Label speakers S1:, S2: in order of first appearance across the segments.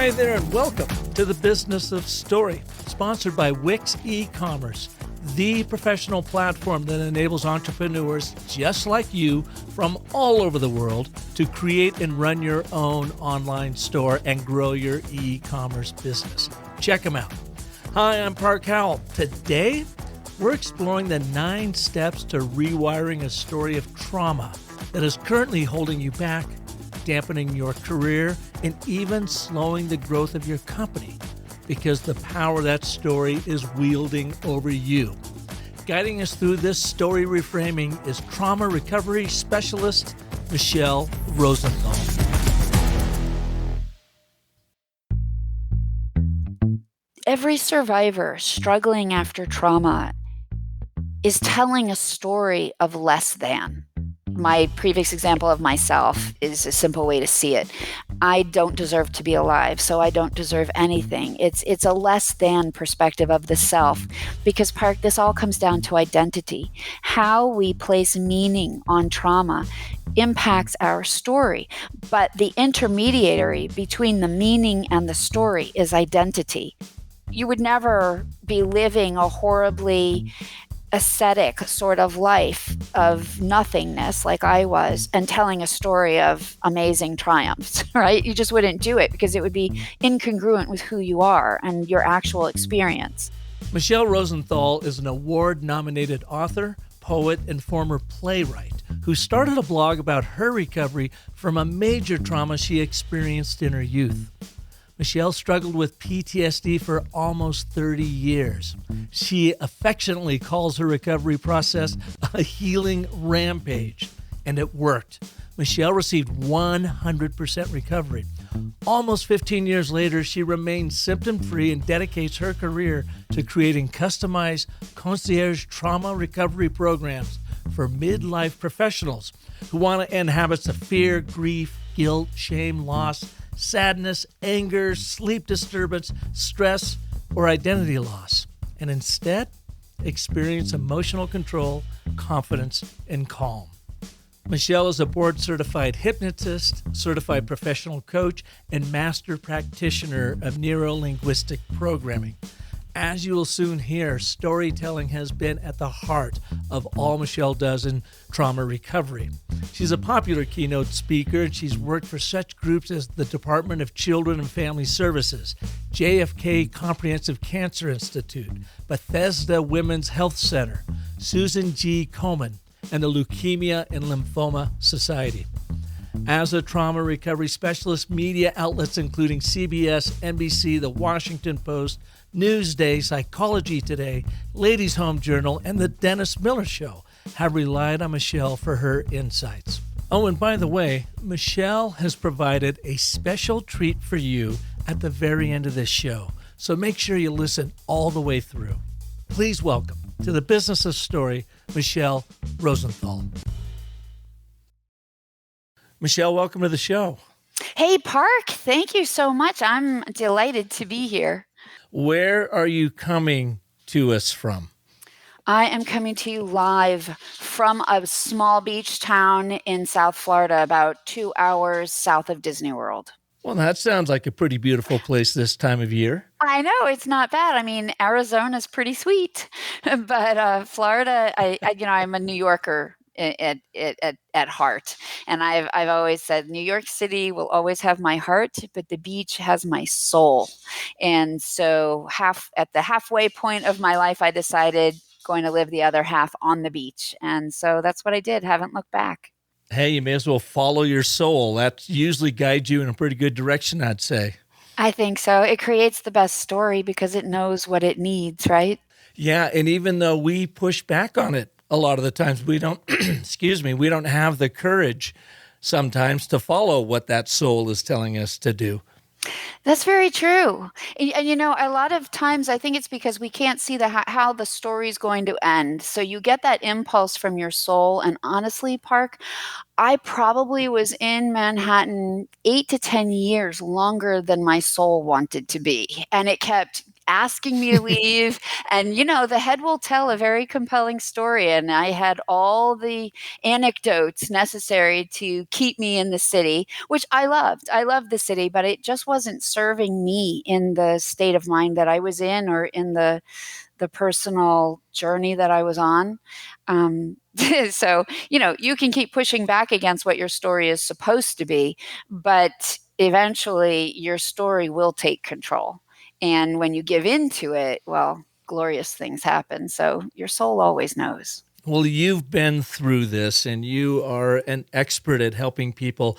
S1: Hi there, and welcome to the Business of Story, sponsored by Wix e-commerce, the professional platform that enables entrepreneurs just like you from all over the world to create and run your own online store and grow your e-commerce business. Check them out. Hi, I'm Park Howell. Today, we're exploring the 9 steps to rewiring a story of trauma that is currently holding you back, dampening your career, and even slowing the growth of your company, because the power of that story is wielding over you. Guiding us through this story reframing is trauma recovery specialist Michele Rosenthal.
S2: Every survivor struggling after trauma is telling a story of less than. My previous example of myself is a simple way to see it. I don't deserve to be alive, so I don't deserve anything. It's a less than perspective of the self, because Park, this all comes down to identity. How we place meaning on trauma impacts our story, but the intermediary between the meaning and the story is identity. You would never be living a horribly ascetic sort of life of nothingness like I was and telling a story of amazing triumphs, right? You just wouldn't do it because it would be incongruent with who you are and your actual experience.
S1: Michele Rosenthal is an award-nominated author, poet, and former playwright who started a blog about her recovery from a major trauma she experienced in her youth. Michele struggled with PTSD for almost 30 years. She affectionately calls her recovery process a healing rampage, and it worked. Michele received 100% recovery. Almost 15 years later, she remains symptom-free and dedicates her career to creating customized concierge trauma recovery programs for midlife professionals who want to end habits of fear, grief, guilt, shame, loss, sadness, anger, sleep disturbance, stress, or identity loss, and instead experience emotional control, confidence, and calm. Michele is a board-certified hypnotist, certified professional coach, and master practitioner of neuro-linguistic programming. As you will soon hear, storytelling has been at the heart of all Michele does in trauma recovery. She's a popular keynote speaker, and she's worked for such groups as the Department of Children and Family Services, JFK Comprehensive Cancer Institute, Bethesda Women's Health Center, Susan G. Komen, and the Leukemia and Lymphoma Society. As a trauma recovery specialist, media outlets including CBS, NBC, The Washington Post, Newsday, Psychology Today, Ladies' Home Journal, and The Dennis Miller Show have relied on Michele for her insights. Oh, and by the way, Michele has provided a special treat for you at the very end of this show, so make sure you listen all the way through. Please welcome to the Business of Story, Michele Rosenthal. Michele, welcome to the show.
S2: Hey, Park, thank you so much. I'm delighted to be here.
S1: Where are you coming to us from?
S2: I am coming to you live from a small beach town in South Florida, about 2 hours south of Disney World.
S1: Well, that sounds like a pretty beautiful place this time of year.
S2: I know, it's not bad. I mean, Arizona's pretty sweet, but Florida, I'm a New Yorker at heart, and I've always said New York City will always have my heart, but the beach has my soul. And so at the halfway point of my life, I decided going to live the other half on the beach, and so that's what I did. Haven't looked back.
S1: Hey, you may as well follow your soul. That usually guides you in a pretty good direction, I'd say.
S2: I think so. It creates the best story because it knows what it needs, right?
S1: Yeah, and even though we push back on it a lot of the times, we don't, we don't have the courage sometimes to follow what that soul is telling us to do.
S2: That's very true. And a lot of times I think it's because we can't see how the story's going to end. So you get that impulse from your soul. And honestly, Park, I probably was in Manhattan 8 to 10 years longer than my soul wanted to be. And it kept asking me to leave. And, the head will tell a very compelling story. And I had all the anecdotes necessary to keep me in the city, which I loved. I loved the city, but it just wasn't serving me in the state of mind that I was in, or in the personal journey that I was on. So, you can keep pushing back against what your story is supposed to be, but eventually your story will take control. And when you give into it, well, glorious things happen. So your soul always knows.
S1: Well, you've been through this and you are an expert at helping people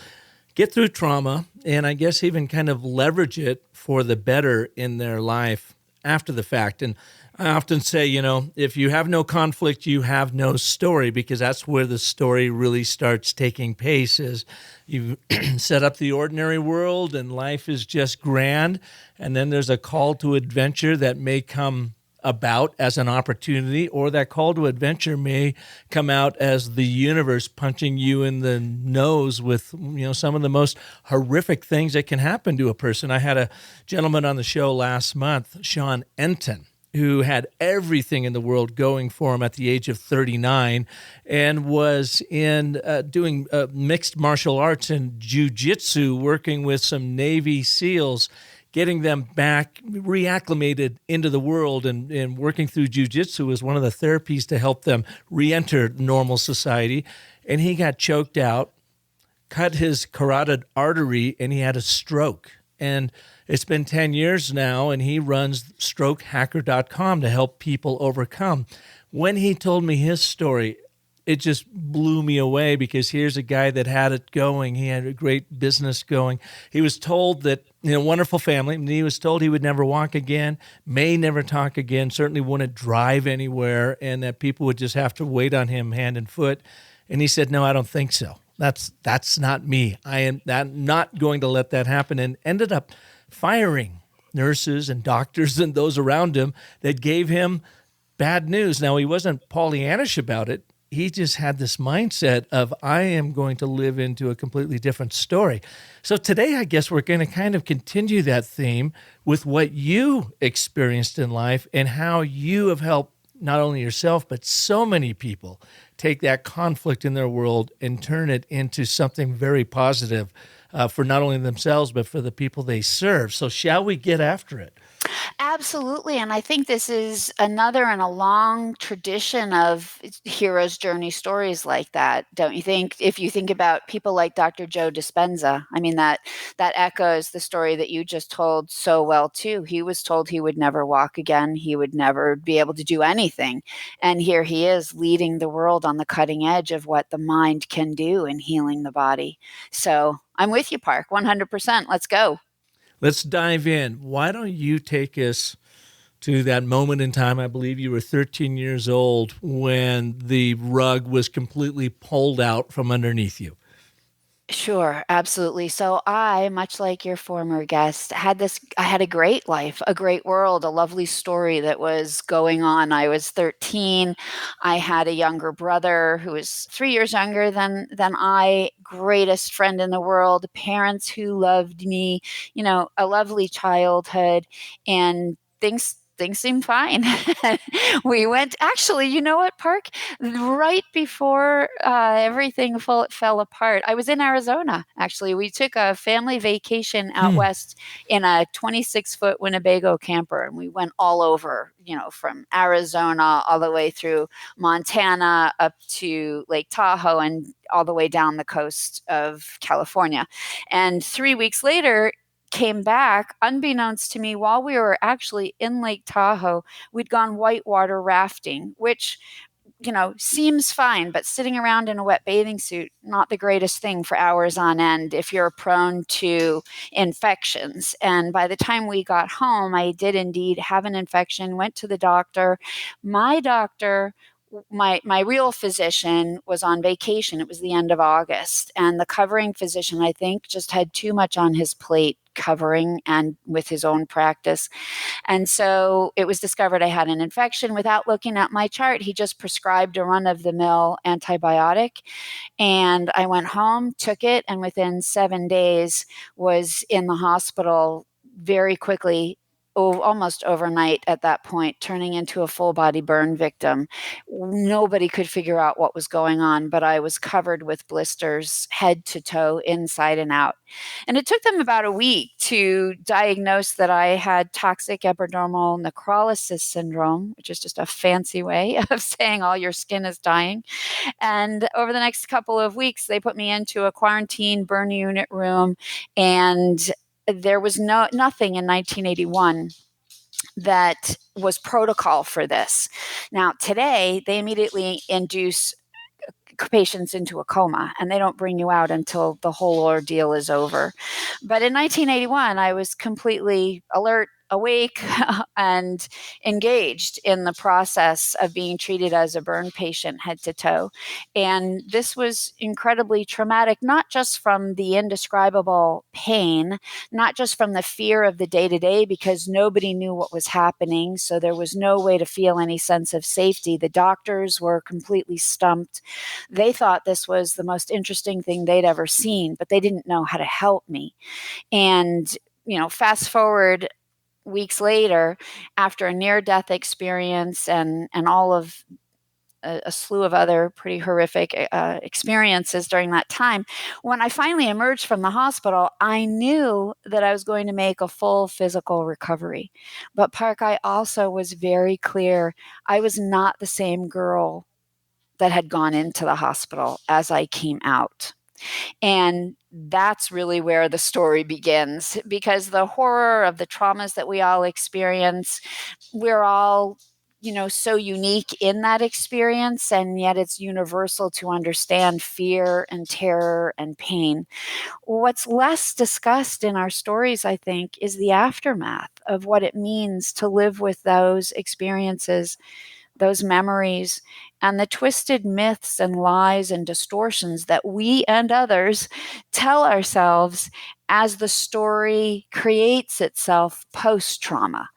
S1: get through trauma and I guess even kind of leverage it for the better in their life after the fact. And I often say, if you have no conflict, you have no story, because that's where the story really starts taking pace. Is you set up the ordinary world and life is just grand. And then there's a call to adventure that may come about as an opportunity, or that call to adventure may come out as the universe punching you in the nose with, some of the most horrific things that can happen to a person. I had a gentleman on the show last month, Sean Enton, who had everything in the world going for him at the age of 39 and was in doing mixed martial arts and jiu-jitsu, working with some Navy SEALs, getting them back reacclimated into the world, and working through jiu-jitsu was one of the therapies to help them re-enter normal society. And he got choked out, cut his carotid artery, and he had a stroke. And it's been 10 years now, and he runs strokehacker.com to help people overcome. When he told me his story, it just blew me away, because here's a guy that had it going. He had a great business going. He was told that, wonderful family, and he was told he would never walk again, may never talk again, certainly wouldn't drive anywhere, and that people would just have to wait on him hand and foot. And he said, no, I don't think so. That's not me. I am not going to let that happen, and ended up firing nurses and doctors and those around him that gave him bad news. Now, he wasn't Pollyannish about it. He just had this mindset of, I am going to live into a completely different story. So today, I guess we're going to kind of continue that theme with what you experienced in life and how you have helped not only yourself, but so many people take that conflict in their world and turn it into something very positive for not only themselves, but for the people they serve. So shall we get after it?
S2: Absolutely. And I think this is another in a long tradition of hero's journey stories like that. Don't you think? If you think about people like Dr. Joe Dispenza, I mean, that echoes the story that you just told so well too. He was told he would never walk again. He would never be able to do anything. And here he is leading the world on the cutting edge of what the mind can do in healing the body. So I'm with you, Park, 100%. Let's go.
S1: Let's dive in. Why don't you take us to that moment in time? I believe you were 13 years old when the rug was completely pulled out from underneath you.
S2: Sure, absolutely. So I, much like your former guest, I had a great life, a great world, a lovely story that was going on. I was 13. I had a younger brother who was 3 years younger than I, greatest friend in the world, parents who loved me, a lovely childhood, and things seemed fine. We went, actually, you know what, Park? Right before everything fell apart, I was in Arizona, actually. We took a family vacation out west in a 26-foot Winnebago camper, and we went all over, from Arizona all the way through Montana up to Lake Tahoe and all the way down the coast of California. And 3 weeks later, came back, unbeknownst to me, while we were actually in Lake Tahoe, we'd gone whitewater rafting, which, seems fine, but sitting around in a wet bathing suit, not the greatest thing for hours on end if you're prone to infections. And by the time we got home, I did indeed have an infection, went to the doctor. My doctor, my real physician, was on vacation. It was the end of August, and the covering physician, I think, just had too much on his plate covering and with his own practice. And so it was discovered I had an infection. Without looking at my chart, he just prescribed a run-of-the-mill antibiotic. And I went home, took it, and within 7 days was in the hospital very quickly almost overnight at that point, turning into a full body burn victim. Nobody could figure out what was going on, but I was covered with blisters head to toe, inside and out. And it took them about a week to diagnose that I had toxic epidermal necrolysis syndrome, which is just a fancy way of saying all your skin is dying. And over the next couple of weeks, they put me into a quarantine burn unit room, and there was nothing in 1981 that was protocol for this. Now, today, they immediately induce patients into a coma, and they don't bring you out until the whole ordeal is over. But in 1981, I was completely alert, awake, and engaged in the process of being treated as a burn patient head to toe. And this was incredibly traumatic, not just from the indescribable pain, not just from the fear of the day to day, because nobody knew what was happening. So there was no way to feel any sense of safety. The doctors were completely stumped. They thought this was the most interesting thing they'd ever seen, but they didn't know how to help me. And, fast forward weeks later, after a near-death experience and all of a slew of other pretty horrific experiences during that time, when I finally emerged from the hospital, I knew that I was going to make a full physical recovery. But Park, I also was very clear I was not the same girl that had gone into the hospital as I came out. And that's really where the story begins, because the horror of the traumas that we all experience, we're all, so unique in that experience, and yet it's universal to understand fear and terror and pain. What's less discussed in our stories, I think, is the aftermath of what it means to live with those experiences, those memories, and the twisted myths and lies and distortions that we and others tell ourselves as the story creates itself post-trauma.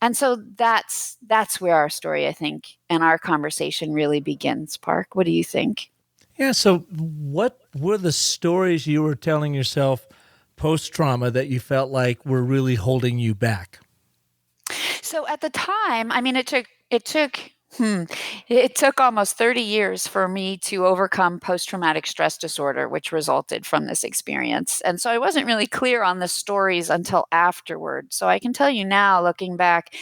S2: And so that's where our story, I think, and our conversation really begins. Park, what do you think?
S1: Yeah. So, what were the stories you were telling yourself post trauma that you felt like were really holding you back?
S2: So at the time, I mean, it took almost 30 years for me to overcome post-traumatic stress disorder, which resulted from this experience. And so I wasn't really clear on the stories until afterward. So I can tell you now, looking back,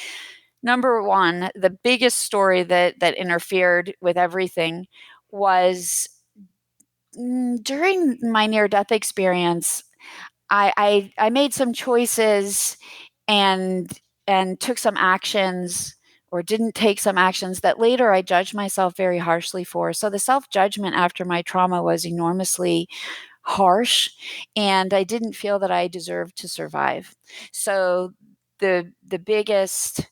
S2: number one, the biggest story that interfered with everything was during my near-death experience. I made some choices and took some actions, or didn't take some actions, that later I judged myself very harshly for. So the self-judgment after my trauma was enormously harsh, and I didn't feel that I deserved to survive. So the biggest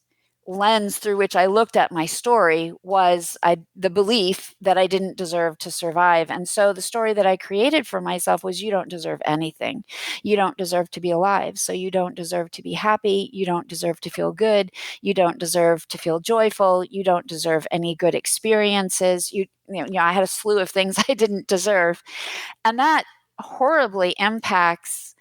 S2: lens through which I looked at my story was the belief that I didn't deserve to survive. And so the story that I created for myself was, you don't deserve anything. You don't deserve to be alive. So you don't deserve to be happy. You don't deserve to feel good. You don't deserve to feel joyful. You don't deserve any good experiences. I had a slew of things I didn't deserve. And that horribly impacts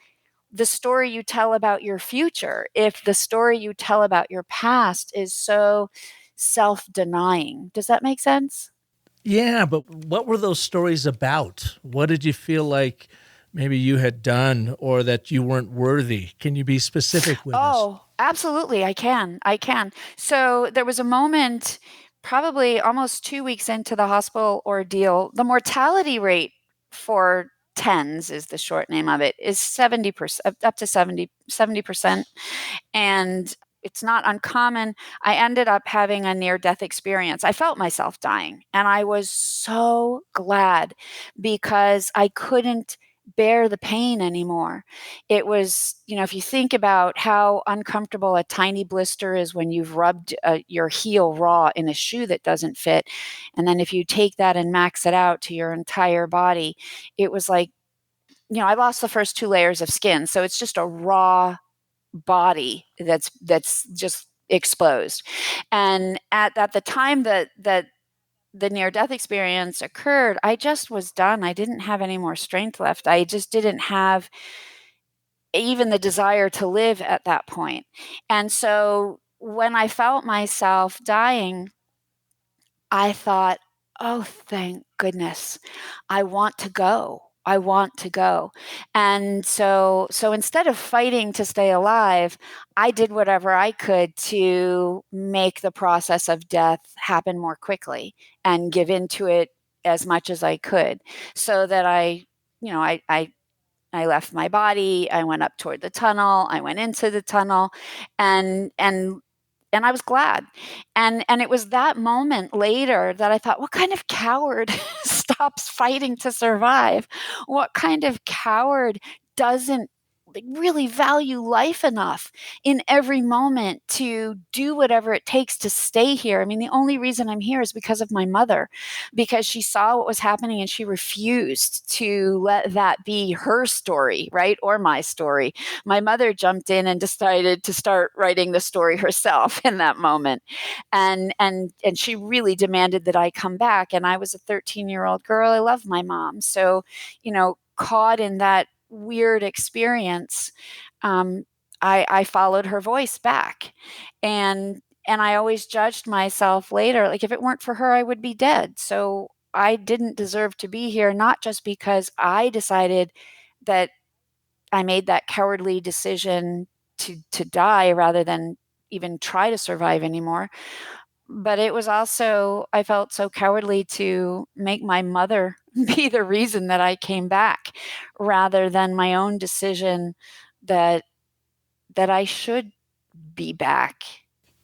S2: the story you tell about your future if the story you tell about your past is so self-denying. Does that make sense?
S1: Yeah, but what were those stories about? What did you feel like maybe you had done or that you weren't worthy? Can you be specific with us?
S2: Oh, absolutely. I can. So there was a moment, probably almost 2 weeks into the hospital ordeal. The mortality rate for TENS, is the short name of it, is 70%, up to 70%. And it's not uncommon. I ended up having a near death experience. I felt myself dying, and I was so glad, because I couldn't bear the pain anymore. It was, if you think about how uncomfortable a tiny blister is when you've rubbed your heel raw in a shoe that doesn't fit, and then if you take that and max it out to your entire body, it was like, I lost the first 2 layers of skin. So it's just a raw body that's just exposed. And at the time that the near death experience occurred, I just was done. I didn't have any more strength left. I just didn't have even the desire to live at that point. And so when I felt myself dying, I thought, oh, thank goodness. I want to go. I want to go. And so instead of fighting to stay alive, I did whatever I could to make the process of death happen more quickly and give into it as much as I could, so that I left my body, I went up toward the tunnel, I went into the tunnel, and and and I was glad. And it was that moment later that I thought, what kind of coward stops fighting to survive? What kind of coward doesn't, like, really value life enough in every moment to do whatever it takes to stay here? I mean, the only reason I'm here is because of my mother, because she saw what was happening and she refused to let that be her story, right? Or my story. My mother jumped in and decided to start writing the story herself in that moment. And she really demanded that I come back. And I was a 13-year-old girl. I love my mom. So, caught in that weird experience, I followed her voice back. And I always judged myself later, like, if it weren't for her, I would be dead. So I didn't deserve to be here, not just because I decided that I made that cowardly decision to die rather than even try to survive anymore, but it was also, I felt so cowardly to make my mother be the reason that I came back, rather than my own decision that I should be back.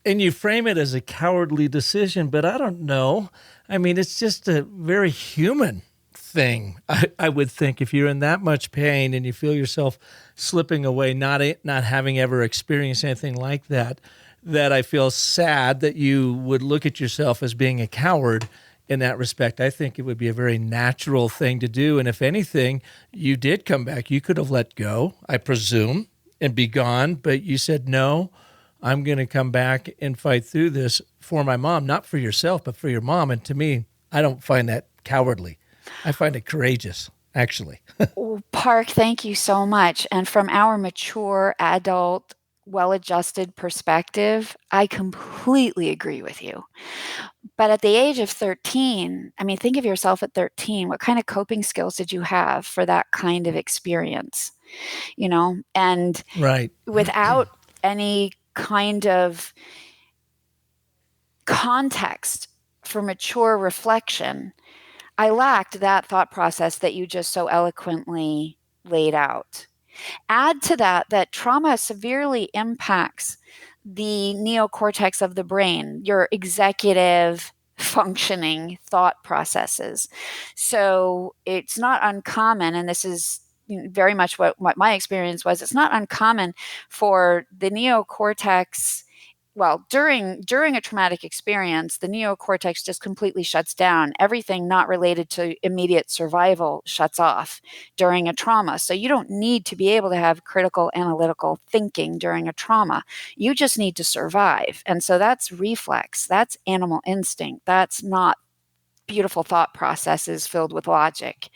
S1: And you frame it as a cowardly decision, but I don't know. I mean, it's just a very human thing. I would think if you're in that much pain and you feel yourself slipping away, not having ever experienced anything like that, that I feel sad that you would look at yourself as being a coward in that respect. I think it would be a very natural thing to do. And if anything, you did come back. You could have let go, I presume, and be gone, but you said, no, I'm going to come back and fight through this for my mom, not for yourself, but for your mom. And to me, I don't find that cowardly. I find it courageous, actually.
S2: Well, Park, thank you so much. And from our mature, adult, well adjusted perspective, I completely agree with you. But at the age of 13, I mean, think of yourself at 13. What kind of coping skills did you have for that kind of experience? And
S1: Right.
S2: without any kind of context for mature reflection, I lacked that thought process that you just so eloquently laid out. Add to that trauma severely impacts the neocortex of the brain, your executive functioning thought processes. So it's not uncommon, and this is very much what my experience was. It's not uncommon for the neocortex. Well, during a traumatic experience, the neocortex just completely shuts down. Everything not related to immediate survival shuts off during a trauma. So you don't need to be able to have critical analytical thinking during a trauma. You just need to survive. And so that's reflex. That's animal instinct. That's not beautiful thought processes filled with logic.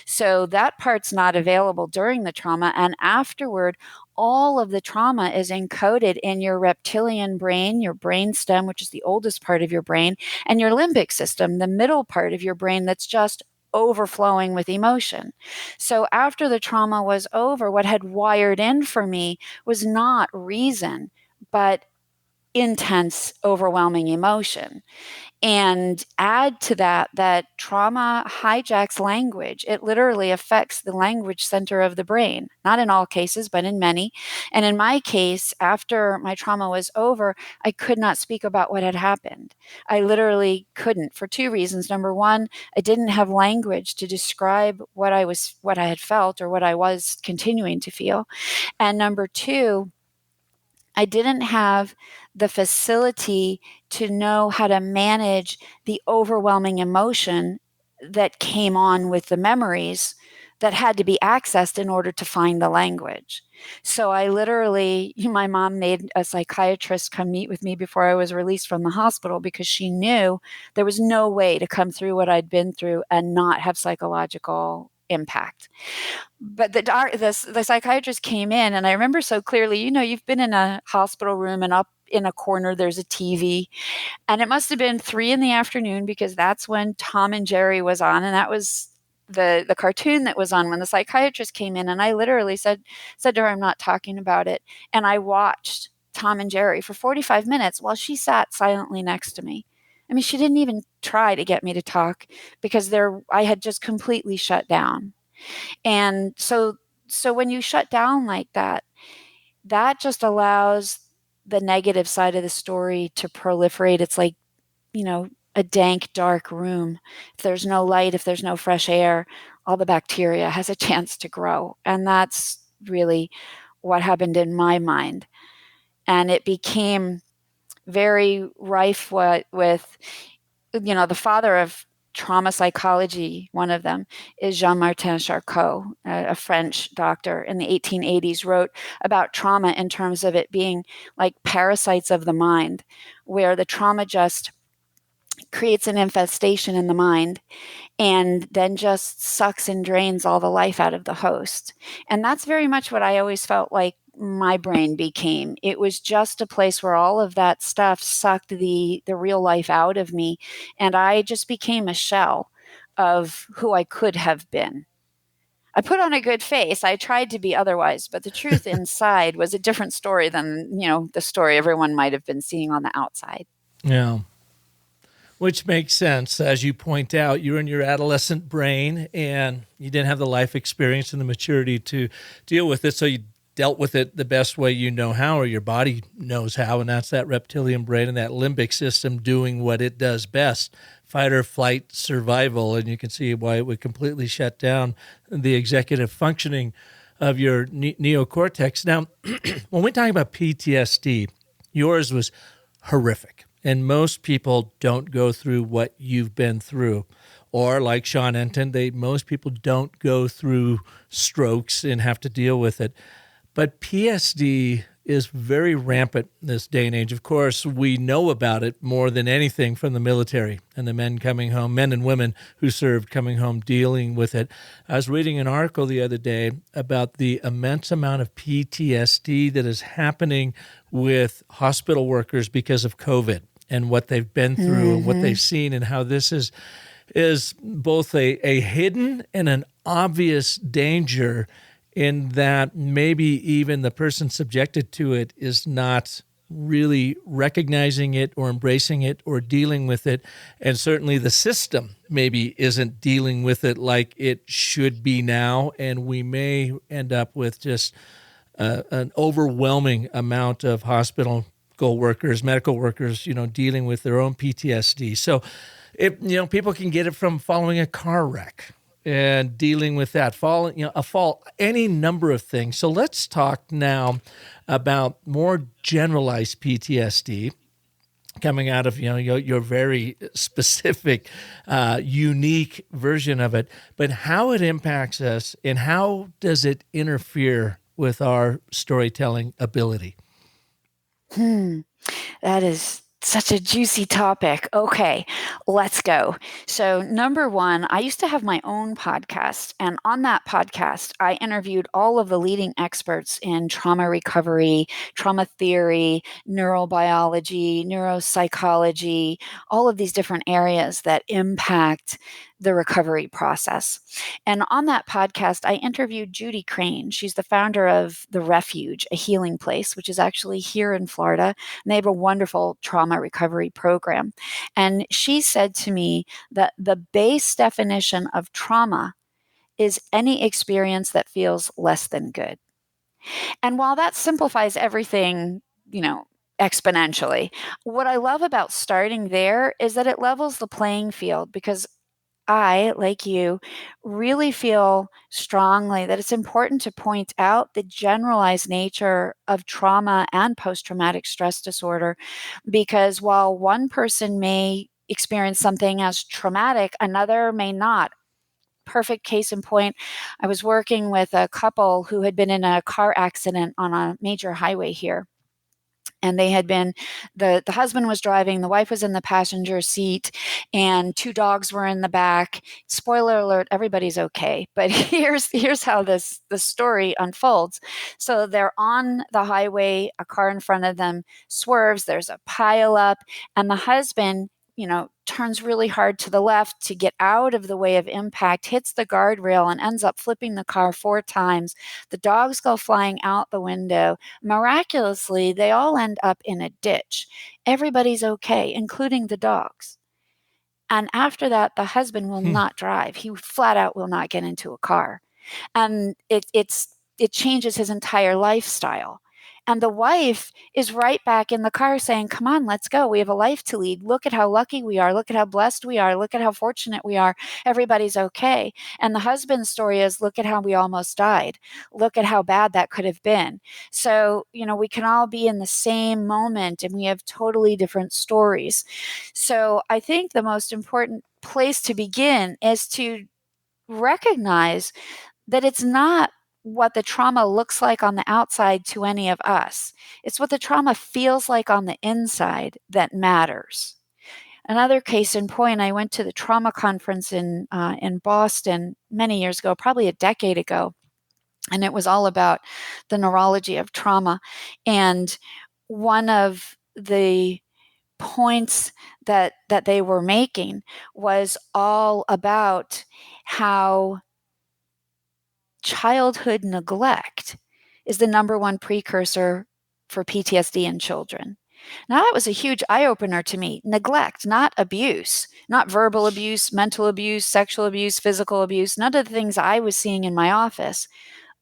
S2: So that part's not available during the trauma. And afterward, all of the trauma is encoded in your reptilian brain, your brain stem, which is the oldest part of your brain, and your limbic system, the middle part of your brain that's just overflowing with emotion. So after the trauma was over, what had wired in for me was not reason, but intense, overwhelming emotion. And add to that trauma hijacks language. It literally affects the language center of the brain, not in all cases, but in many. And in my case, after my trauma was over, I could not speak about what had happened. I literally couldn't, for two reasons. Number one, I didn't have language to describe what I had felt, or what I was continuing to feel. And number two, I didn't have the facility to know how to manage the overwhelming emotion that came on with the memories that had to be accessed in order to find the language. So I literally, my mom made a psychiatrist come meet with me before I was released from the hospital, because she knew there was no way to come through what I'd been through and not have psychological impact. But the psychiatrist came in, and I remember so clearly, you've been in a hospital room and up in a corner there's a TV, and it must have been 3 in the afternoon because that's when Tom and Jerry was on, and that was the cartoon that was on when the psychiatrist came in. And I literally said to her, I'm not talking about it. And I watched Tom and Jerry for 45 minutes while she sat silently next to me. I mean, she didn't even try to get me to talk because I had just completely shut down. And so when you shut down like that, that just allows the negative side of the story to proliferate. It's like, a dank, dark room. If there's no light, if there's no fresh air, all the bacteria has a chance to grow. And that's really what happened in my mind. And it became very rife with the father of trauma psychology, one of them is Jean-Martin Charcot, a French doctor in the 1880s, wrote about trauma in terms of it being like parasites of the mind, where the trauma just creates an infestation in the mind and then just sucks and drains all the life out of the host. And that's very much what I always felt like my brain became. It was just a place where all of that stuff sucked the real life out of me, and I just became a shell of who I could have been. I put on a good face. I tried to be otherwise, but the truth inside was a different story than, the story everyone might have been seeing on the outside.
S1: Yeah. Which makes sense. As you point out, you're in your adolescent brain and you didn't have the life experience and the maturity to deal with it. So you dealt with it the best way you know how, or your body knows how. And that's that reptilian brain and that limbic system doing what it does best, fight or flight survival. And you can see why it would completely shut down the executive functioning of your neocortex. Now, when we talk about PTSD, yours was horrific. And most people don't go through what you've been through. Or like Sean Enton, most people don't go through strokes and have to deal with it. But PSD is very rampant in this day and age. Of course, we know about it more than anything from the military and the men coming home, men and women who served coming home dealing with it. I was reading an article the other day about the immense amount of PTSD that is happening with hospital workers because of COVID and what they've been through and what they've seen, and how this is both a hidden and an obvious danger, in that maybe even the person subjected to it is not really recognizing it or embracing it or dealing with it. And certainly the system maybe isn't dealing with it like it should be now. And we may end up with just an overwhelming amount of hospital workers, medical workers, dealing with their own PTSD. So, people can get it from following a car wreck and dealing with that, a fall, any number of things. So let's talk now about more generalized PTSD coming out of, your very specific, unique version of it, but how it impacts us and how does it interfere with our storytelling ability?
S2: That is such a juicy topic. Okay, let's go. So, number one, I used to have my own podcast. And on that podcast, I interviewed all of the leading experts in trauma recovery, trauma theory, neurobiology, neuropsychology, all of these different areas that impact the recovery process. And on that podcast, I interviewed Judy Crane. She's the founder of The Refuge, a healing place, which is actually here in Florida. And they have a wonderful trauma recovery program. And she said to me that the base definition of trauma is any experience that feels less than good. And while that simplifies everything, exponentially, what I love about starting there is that it levels the playing field, because I, like you, really feel strongly that it's important to point out the generalized nature of trauma and post-traumatic stress disorder, because while one person may experience something as traumatic, another may not. Perfect case in point, I was working with a couple who had been in a car accident on a major highway here. And they had been, the husband was driving, the wife was in the passenger seat, and 2 dogs were in the back. Spoiler alert, everybody's okay. But here's how the story unfolds. So they're on the highway, a car in front of them swerves, there's a pile up, and the husband, turns really hard to the left to get out of the way of impact, hits the guardrail, and ends up flipping the car 4 times. The dogs go flying out the window. Miraculously, they all end up in a ditch. Everybody's okay, including the dogs. And after that, the husband will not drive. He flat out will not get into a car. And it changes his entire lifestyle. And the wife is right back in the car saying, come on, let's go. We have a life to lead. Look at how lucky we are. Look at how blessed we are. Look at how fortunate we are. Everybody's okay. And the husband's story is, look at how we almost died. Look at how bad that could have been. So, we can all be in the same moment and we have totally different stories. So I think the most important place to begin is to recognize that it's not what the trauma looks like on the outside to any of us. It's what the trauma feels like on the inside that matters. Another case in point, I went to the trauma conference in Boston many years ago, probably a decade ago, and it was all about the neurology of trauma. And one of the points that they were making was all about how childhood neglect is the number one precursor for PTSD in children. Now, that was a huge eye-opener to me. Neglect, not abuse, not verbal abuse, mental abuse, sexual abuse, physical abuse, none of the things I was seeing in my office,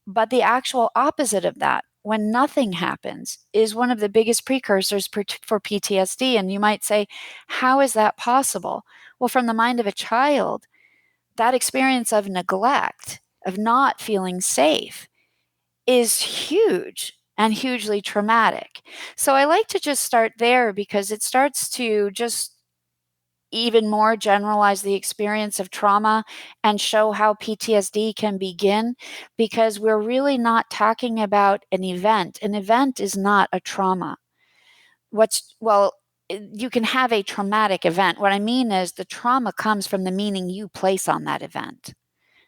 S2: but the actual opposite of that, when nothing happens, is one of the biggest precursors for PTSD. And you might say, how is that possible? Well, from the mind of a child, that experience of neglect, of not feeling safe, is huge and hugely traumatic. So I like to just start there because it starts to just even more generalize the experience of trauma and show how PTSD can begin, because we're really not talking about an event. An event is not a trauma. You can have a traumatic event. What I mean is the trauma comes from the meaning you place on that event.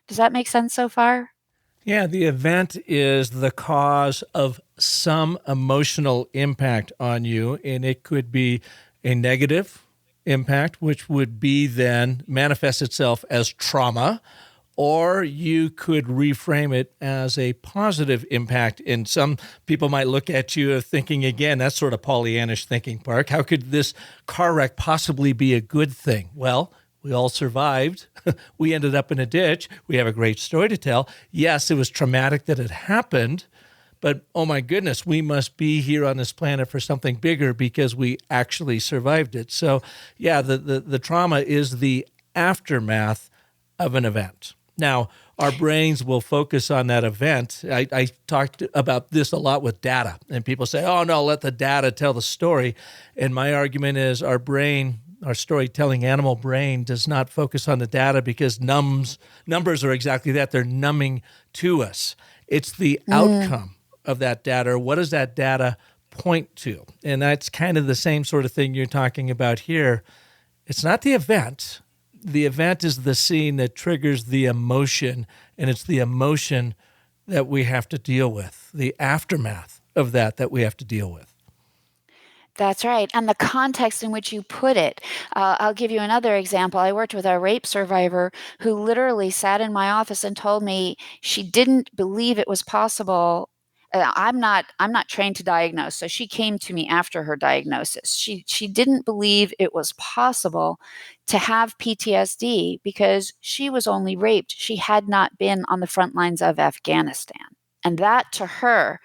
S2: Does that make sense so far?
S1: Yeah, the event is the cause of some emotional impact on you, and it could be a negative impact, which would be then manifest itself as trauma, or you could reframe it as a positive impact. And some people might look at you thinking, again, that's sort of Pollyannish thinking, Park. How could this car wreck possibly be a good thing? Well, we all survived. We ended up in a ditch. We have a great story to tell. Yes, it was traumatic that it happened, but oh my goodness, we must be here on this planet for something bigger because we actually survived it. So yeah, the trauma is the aftermath of an event. Now, our brains will focus on that event. I talked about this a lot with data, and people say, oh no, let the data tell the story. And my argument is our brain, our storytelling animal brain, does not focus on the data because numbers are exactly that. They're numbing to us. It's the outcome of that data. What does that data point to? And that's kind of the same sort of thing you're talking about here. It's not the event. The event is the scene that triggers the emotion, and it's the emotion that we have to deal with, the aftermath of that we have to deal with.
S2: That's right. And the context in which you put it. I'll give you another example. I worked with a rape survivor who literally sat in my office and told me she didn't believe it was possible. I'm not trained to diagnose, so she came to me after her diagnosis. She didn't believe it was possible to have PTSD because she was only raped. She had not been on the front lines of Afghanistan. And that to her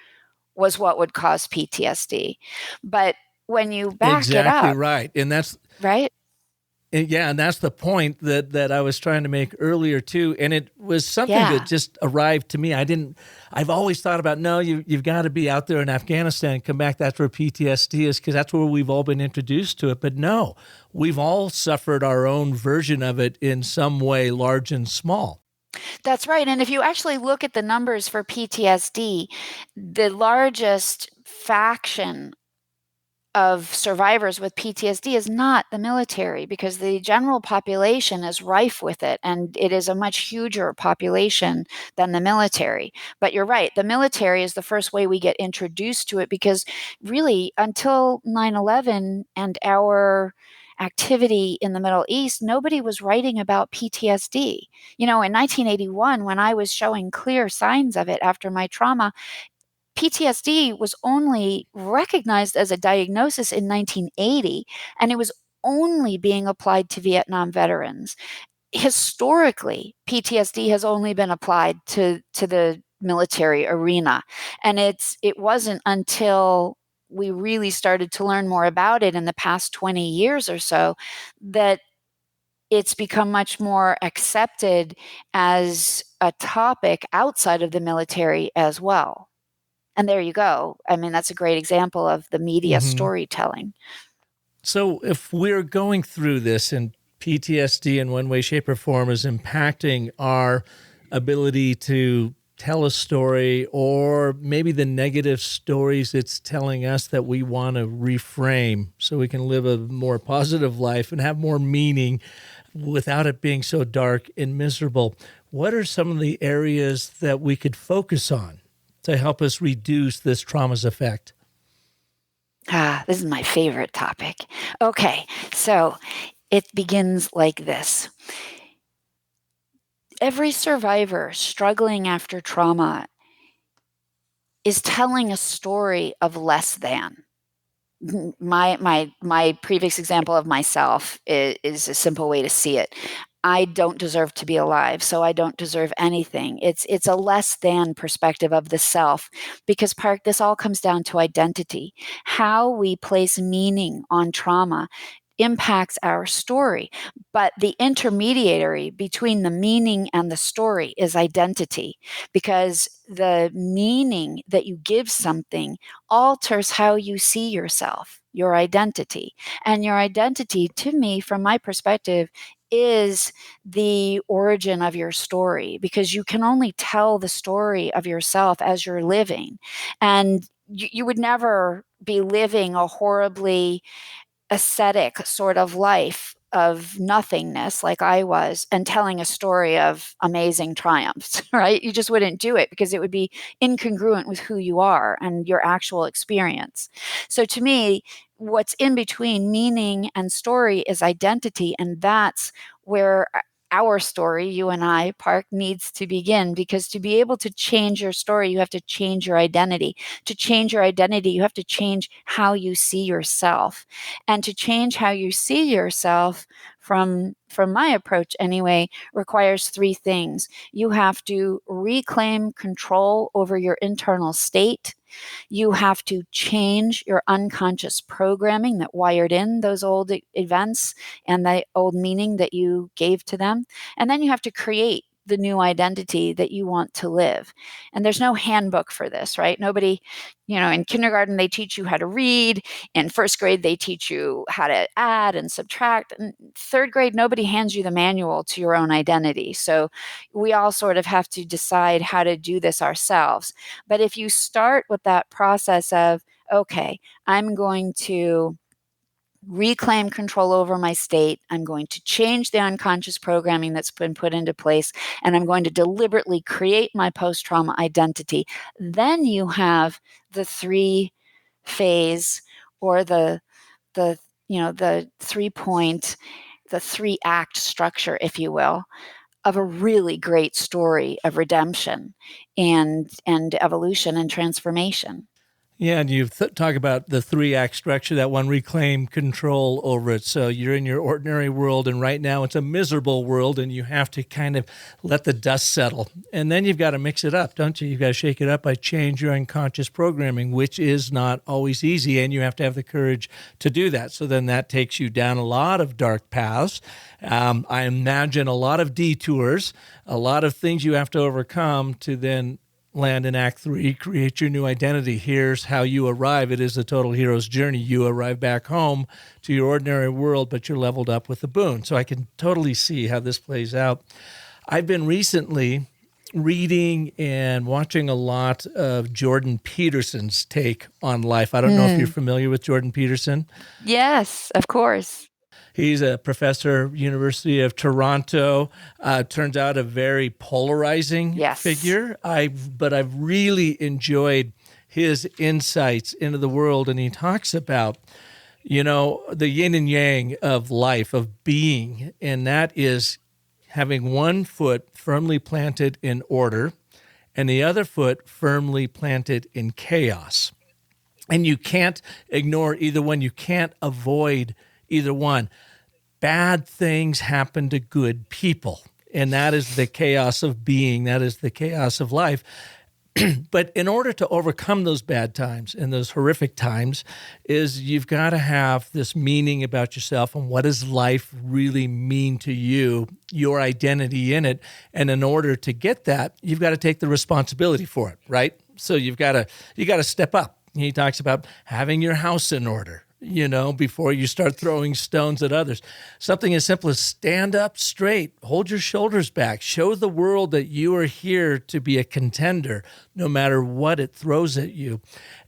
S2: was what would cause PTSD. But when you back it
S1: Exactly
S2: up,
S1: right. And that's
S2: right?
S1: yeah, and that's the point that I was trying to make earlier too. And it was something
S2: Yeah.
S1: that just arrived to me. I've always thought about, no, you've got to be out there in Afghanistan and come back. That's where PTSD is, because that's where we've all been introduced to it. But no, we've all suffered our own version of it in some way, large and small.
S2: That's right. And if you actually look at the numbers for PTSD, the largest faction of survivors with PTSD is not the military, because the general population is rife with it, and it is a much huger population than the military. But you're right, the military is the first way we get introduced to it, because really until 9/11 and our activity in the Middle East, nobody was writing about PTSD. In 1981, when I was showing clear signs of it after my trauma, PTSD was only recognized as a diagnosis in 1980, and it was only being applied to Vietnam veterans. Historically, PTSD has only been applied to the military arena, and it wasn't until we really started to learn more about it in the past 20 years or so that it's become much more accepted as a topic outside of the military as well. And there you go. I mean, that's a great example of the media storytelling.
S1: So if we're going through this and PTSD in one way, shape, or form is impacting our ability to tell a story, or maybe the negative stories it's telling us that we want to reframe so we can live a more positive life and have more meaning without it being so dark and miserable, what are some of the areas that we could focus on to help us reduce this trauma's effect?
S2: This is my favorite topic. Okay, so it begins like this. Every survivor struggling after trauma is telling a story of less than. My previous example of myself is a simple way to see it. I don't deserve to be alive, so I don't deserve anything. It's a less than perspective of the self, because Park, this all comes down to identity. How we place meaning on trauma impacts our story, but the intermediary between the meaning and the story is identity, because the meaning that you give something alters how you see yourself, your identity. And your identity, to me, from my perspective, is the origin of your story, because you can only tell the story of yourself as you're living. And you would never be living a horribly ascetic sort of life of nothingness like I was and telling a story of amazing triumphs, right? You just wouldn't do it, because it would be incongruent with who you are and your actual experience. So to me, what's in between meaning and story is identity, and that's where our story, you and I, Park, needs to begin, because to be able to change your story, you have to change your identity. To change your identity, you have to change how you see yourself. And to change how you see yourself, from my approach anyway, requires three things. You have to reclaim control over your internal state. You have to change your unconscious programming that wired in those old events and the old meaning that you gave to them. And then you have to create the new identity that you want to live. And there's no handbook for this, right? Nobody, in kindergarten, they teach you how to read. In first grade, they teach you how to add and subtract. In third grade, nobody hands you the manual to your own identity. So we all sort of have to decide how to do this ourselves. But if you start with that process of, okay, I'm going to reclaim control over my state. I'm going to change the unconscious programming that's been put into place, and I'm going to deliberately create my post-trauma identity. Then you have the three phase, or the 3-point, the 3-act structure, if you will, of a really great story of redemption and evolution and transformation.
S1: Yeah, and you talk about the 3-act structure, that one, reclaim control over it. So you're in your ordinary world, and right now it's a miserable world, and you have to kind of let the dust settle. And then you've got to mix it up, don't you? You've got to shake it up by change your unconscious programming, which is not always easy, and you have to have the courage to do that. So then that takes you down a lot of dark paths. I imagine a lot of detours, a lot of things you have to overcome to then land in Act 3, create your new identity. Here's how you arrive. It is a total hero's journey. You arrive back home to your ordinary world, but you're leveled up with a boon. So I can totally see how this plays out. I've been recently reading and watching a lot of Jordan Peterson's take on life. I don't know if you're familiar with Jordan Peterson.
S2: Yes, of course.
S1: He's a professor, University of Toronto. Turns out a very polarizing figure. But I've really enjoyed his insights into the world, and he talks about, the yin and yang of life, of being, and that is having one foot firmly planted in order and the other foot firmly planted in chaos. And you can't ignore either one. You can't avoid either one. Bad things happen to good people, and that is the chaos of being. That is the chaos of life. But in order to overcome those bad times and those horrific times, is you've got to have this meaning about yourself and what does life really mean to you, your identity in it. And in order to get that, you've got to take the responsibility for it, right? So you got to step up. He talks about having your house in order, before you start throwing stones at others. Something as simple as stand up straight, hold your shoulders back, show the world that you are here to be a contender, no matter what it throws at you.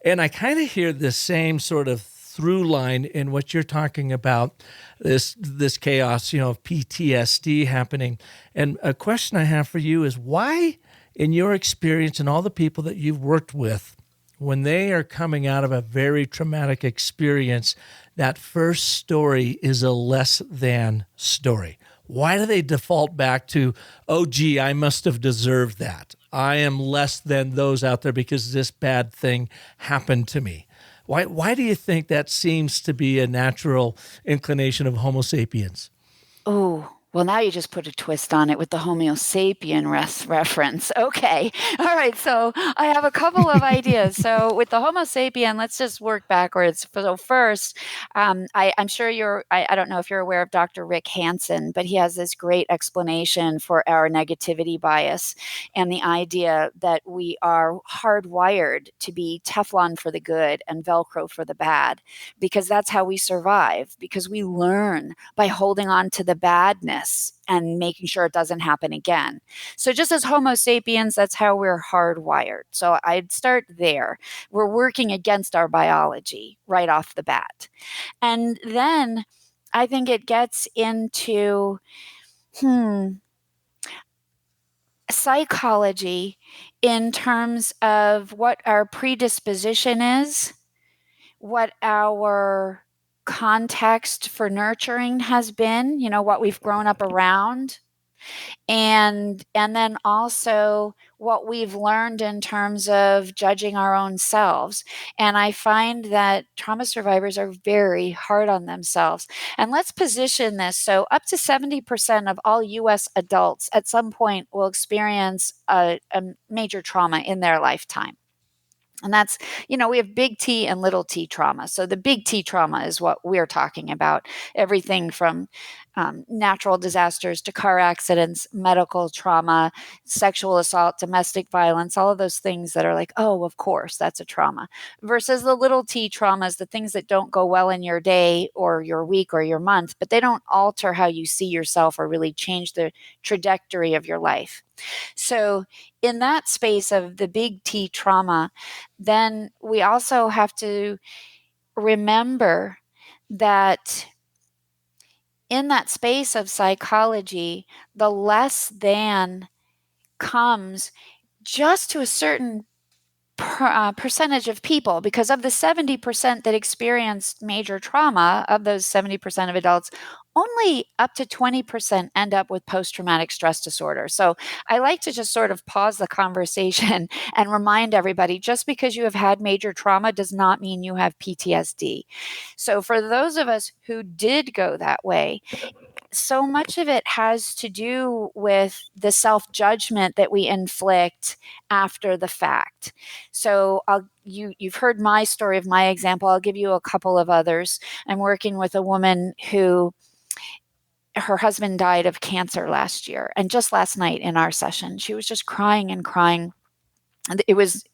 S1: And I kind of hear the same sort of through line in what you're talking about, this chaos, of PTSD happening. And a question I have for you is why, in your experience and all the people that you've worked with, when they are coming out of a very traumatic experience, that first story is a less than story? Why do they default back to, oh, gee, I must have deserved that. I am less than those out there because this bad thing happened to me? Why do you think that seems to be a natural inclination of Homo sapiens?
S2: Oh, well, now you just put a twist on it with the Homo sapien reference. Okay. All right. So I have a couple of ideas. So with the Homo sapien, let's just work backwards. So first, I'm sure I don't know if you're aware of Dr. Rick Hansen, but he has this great explanation for our negativity bias and the idea that we are hardwired to be Teflon for the good and Velcro for the bad, because that's how we survive, because we learn by holding on to the badness and making sure it doesn't happen again. So just as Homo sapiens, that's how we're hardwired. So I'd start there. We're working against our biology right off the bat. And then I think it gets into psychology in terms of what our predisposition is, what our context for nurturing has been, what we've grown up around, and then also what we've learned in terms of judging our own selves. And I find that trauma survivors are very hard on themselves. And let's position this. So up to 70% of all US adults at some point will experience a major trauma in their lifetime. And that's, we have big T and little t trauma. So the big T trauma is what we're talking about. Everything from natural disasters to car accidents, medical trauma, sexual assault, domestic violence, all of those things that are like, oh, of course, that's a trauma. Versus the little t traumas, the things that don't go well in your day or your week or your month, but they don't alter how you see yourself or really change the trajectory of your life. So in that space of the big T trauma, then we also have to remember that in that space of psychology, the less than comes just to a certain percentage of people, because of the 70% that experienced major trauma, of those 70% of adults, only up to 20% end up with post-traumatic stress disorder. So I like to just sort of pause the conversation and remind everybody, just because you have had major trauma does not mean you have PTSD. So for those of us who did go that way, so much of it has to do with the self-judgment that we inflict after the fact. So you've heard my story of my example. I'll give you a couple of others. I'm working with a woman who her husband died of cancer last year. And just last night in our session, she was just crying and crying. And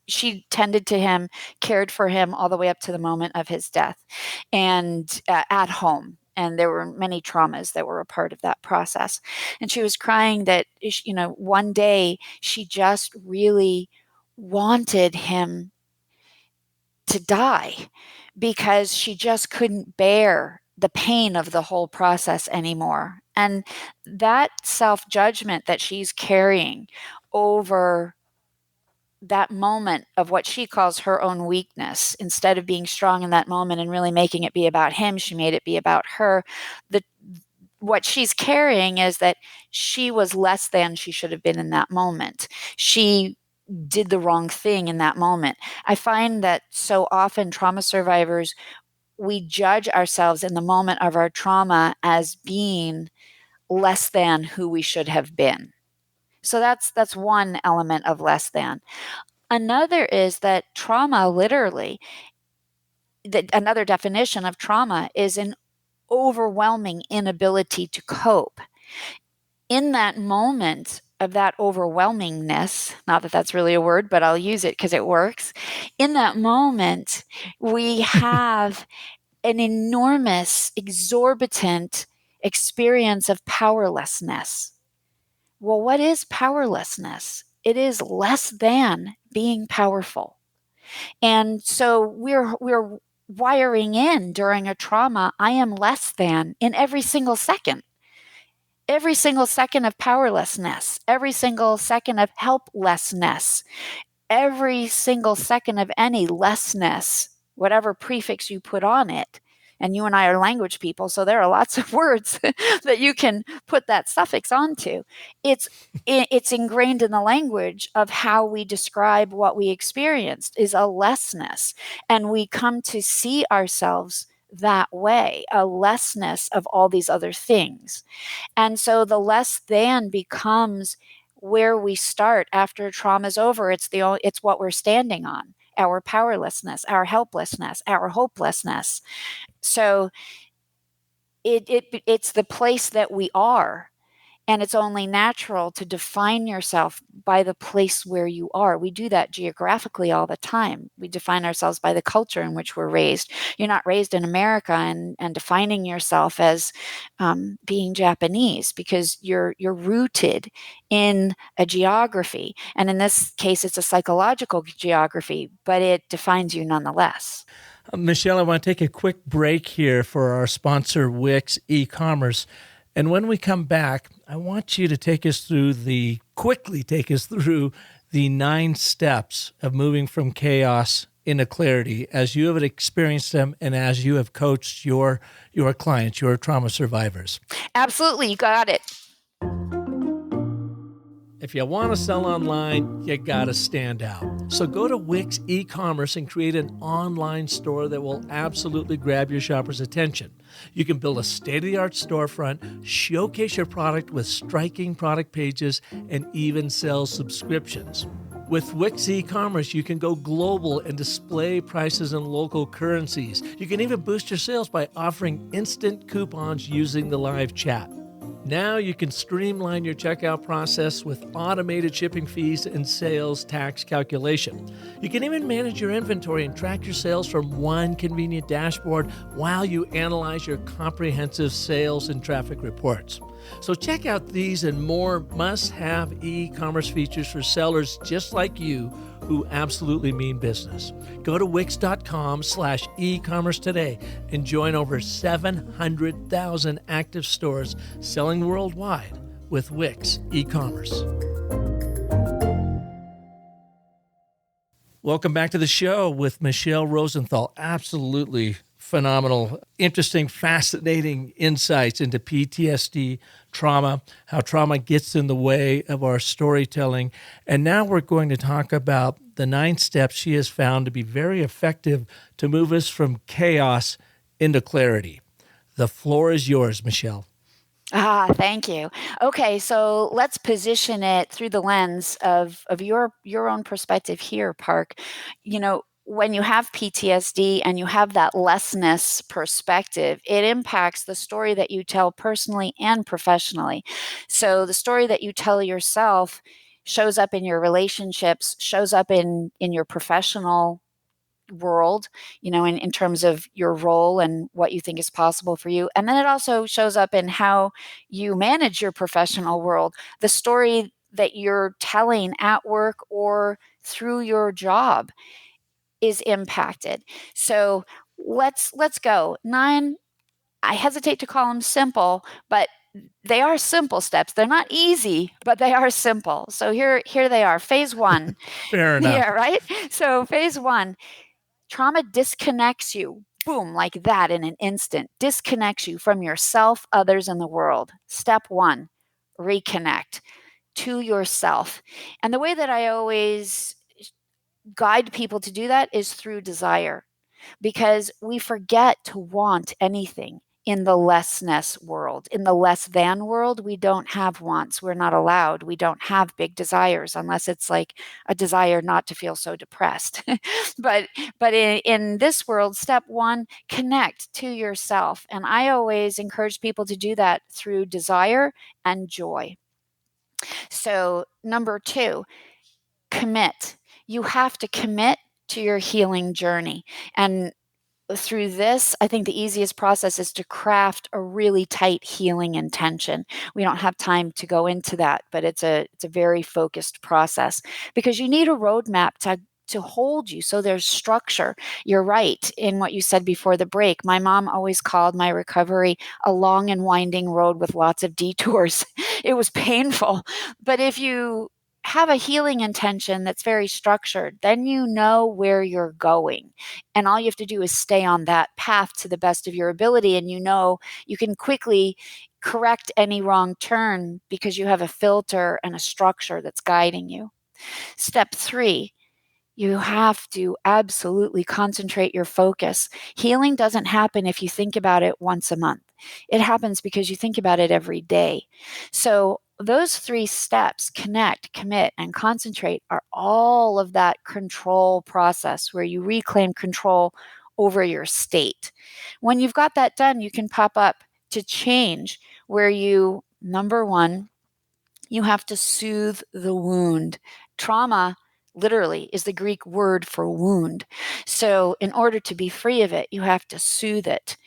S2: she tended to him, cared for him all the way up to the moment of his death, and at home. And there were many traumas that were a part of that process. And she was crying that, one day she just really wanted him to die because she just couldn't bear the pain of the whole process anymore. And that self-judgment that she's carrying over that moment of what she calls her own weakness, instead of being strong in that moment and really making it be about him, she made it be about her. What she's carrying is that she was less than she should have been in that moment. She did the wrong thing in that moment. I find that so often trauma survivors, we judge ourselves in the moment of our trauma as being less than who we should have been. So that's one element of less than. Another is that trauma, literally, another definition of trauma is an overwhelming inability to cope. In that moment of that overwhelmingness, not that that's really a word, but I'll use it because it works. In that moment, we have an enormous, exorbitant experience of powerlessness. Well, what is powerlessness? It is less than being powerful. And so we're wiring in during a trauma, I am less than in every single second. Every single second of powerlessness, every single second of helplessness, every single second of any lessness, whatever prefix you put on it. And you and I are language people, so there are lots of words that you can put that suffix onto. It's ingrained in the language of how we describe what we experienced is a lessness. And we come to see ourselves that way, a lessness of all these other things. And so the less than becomes where we start after trauma's over. It's what we're standing on, our powerlessness, our helplessness, our hopelessness. So it's the place that we are. And it's only natural to define yourself by the place where you are. We do that geographically all the time. We define ourselves by the culture in which we're raised. You're not raised in America and defining yourself as being Japanese, because you're rooted in a geography. And in this case, it's a psychological geography, but it defines you nonetheless.
S1: Michele, I want to take a quick break here for our sponsor, Wix e-commerce. And when we come back, I want you to quickly take us through the 9 steps of moving from chaos into clarity as you have experienced them and as you have coached your clients, your trauma survivors.
S2: Absolutely. You got it.
S1: If you want to sell online, you got to stand out. So go to Wix e-commerce and create an online store that will absolutely grab your shopper's attention. You can build a state-of-the-art storefront, showcase your product with striking product pages, and even sell subscriptions. With Wix e-commerce, you can go global and display prices in local currencies. You can even boost your sales by offering instant coupons using the live chat. Now you can streamline your checkout process with automated shipping fees and sales tax calculation. You can even manage your inventory and track your sales from one convenient dashboard while you analyze your comprehensive sales and traffic reports. So check out these and more must-have e-commerce features for sellers just like you who absolutely mean business. Go to wix.com/e-commerce today and join over 700,000 active stores selling worldwide with Wix e-commerce. Welcome back to the show with Michele Rosenthal. Absolutely phenomenal, interesting, fascinating insights into PTSD, trauma, how trauma gets in the way of our storytelling. And now we're going to talk about the 9 steps she has found to be very effective to move us from chaos into clarity. The floor is yours, Michele.
S2: Thank you. Okay, so let's position it through the lens of your own perspective here, Park. When you have PTSD and you have that lessness perspective, it impacts the story that you tell personally and professionally. So the story that you tell yourself shows up in your relationships, shows up in your professional world, in terms of your role and what you think is possible for you. And then it also shows up in how you manage your professional world, the story that you're telling at work or through your job is impacted. So let's go. 9, I hesitate to call them simple, but they are simple steps. They're not easy, but they are simple. So here they are. Phase 1.
S1: Fair enough.
S2: Yeah, right? So phase 1, trauma disconnects you, boom, like that in an instant, disconnects you from yourself, others, and the world. Step 1, reconnect to yourself. And the way that I always guide people to do that is through desire, because we forget to want anything in the lessness world. In the less than world, we don't have wants. We're not allowed. We don't have big desires unless it's like a desire not to feel so depressed. but in this world, step 1, connect to yourself. And I always encourage people to do that through desire and joy. So number 2, commit. You have to commit to your healing journey. And through this, I think the easiest process is to craft a really tight healing intention. We don't have time to go into that, but it's a very focused process, because you need a roadmap to hold you. So there's structure. You're right in what you said before the break. My mom always called my recovery a long and winding road with lots of detours. It was painful. But if you have a healing intention that's very structured, then you know where you're going. And all you have to do is stay on that path to the best of your ability. And you can quickly correct any wrong turn because you have a filter and a structure that's guiding you. Step 3, you have to absolutely concentrate your focus. Healing doesn't happen if you think about it once a month. It happens because you think about it every day. So those 3 steps, connect, commit, and concentrate, are all of that control process where you reclaim control over your state. When you've got that done, you can pop up to change, where you, number 1, you have to soothe the wound. Trauma literally is the Greek word for wound. So in order to be free of it, you have to soothe it.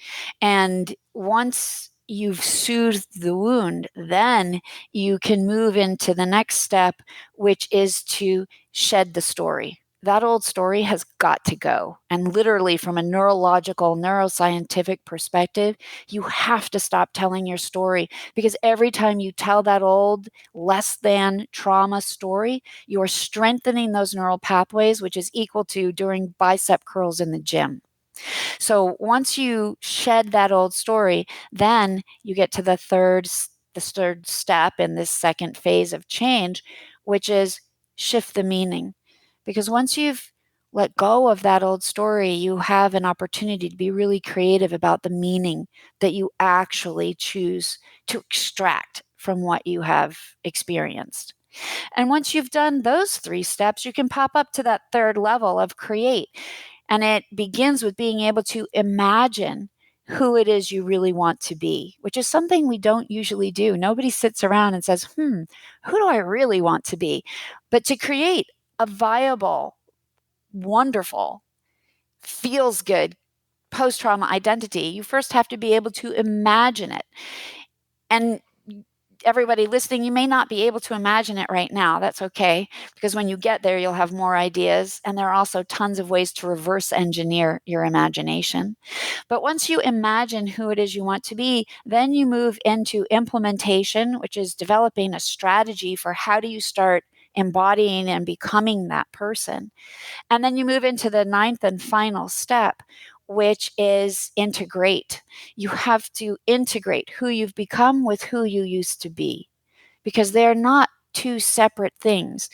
S2: And once you've soothed the wound, then you can move into the next step, which is to shed the story. That old story has got to go. And literally, from a neurological, neuroscientific perspective, you have to stop telling your story, because every time you tell that old less than trauma story, you're strengthening those neural pathways, which is equal to doing bicep curls in the gym. So once you shed that old story, then you get to the third step in this second phase of change, which is shift the meaning. Because once you've let go of that old story, you have an opportunity to be really creative about the meaning that you actually choose to extract from what you have experienced. And once you've done those 3 steps, you can pop up to that third level of create. And it begins with being able to imagine who it is you really want to be, which is something we don't usually do. Nobody sits around and says, who do I really want to be? But to create a viable, wonderful, feels good post-trauma identity, you first have to be able to imagine it. And everybody listening, you may not be able to imagine it right now. That's okay, because when you get there, you'll have more ideas. And there are also tons of ways to reverse engineer your imagination. But once you imagine who it is you want to be, then you move into implementation, which is developing a strategy for how do you start embodying and becoming that person. And then you move into the 9th and final step, which is integrate. You have to integrate who you've become with who you used to be, because they're not 2 separate things.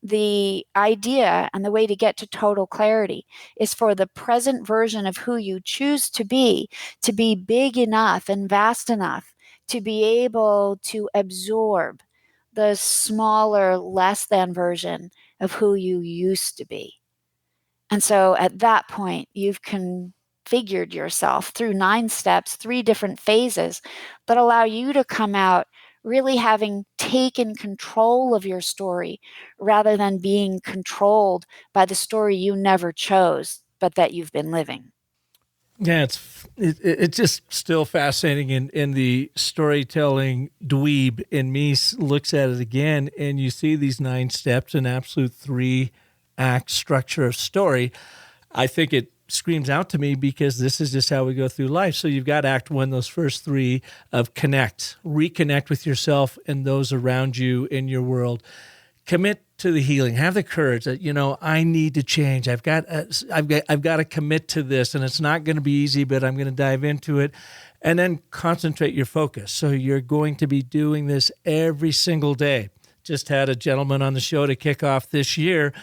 S2: The idea and the way to get to total clarity is for the present version of who you choose to be big enough and vast enough to be able to absorb the smaller, less than version of who you used to be. And so at that point, you've configured yourself through 9 steps, 3 different phases that allow you to come out really having taken control of your story rather than being controlled by the story you never chose but that you've been living.
S1: Yeah, it's just still fascinating. In the storytelling dweeb in me looks at it again, and you see these 9 steps, an absolute 3-act structure of story. I think it screams out to me because this is just how we go through life. So you've got act 1, those first 3 of reconnect with yourself and those around you in your world. Commit to the healing. Have the courage that, I need to change. I've got to commit to this, and it's not going to be easy, but I'm going to dive into it. And then concentrate your focus. So you're going to be doing this every single day. Just had a gentleman on the show to kick off this year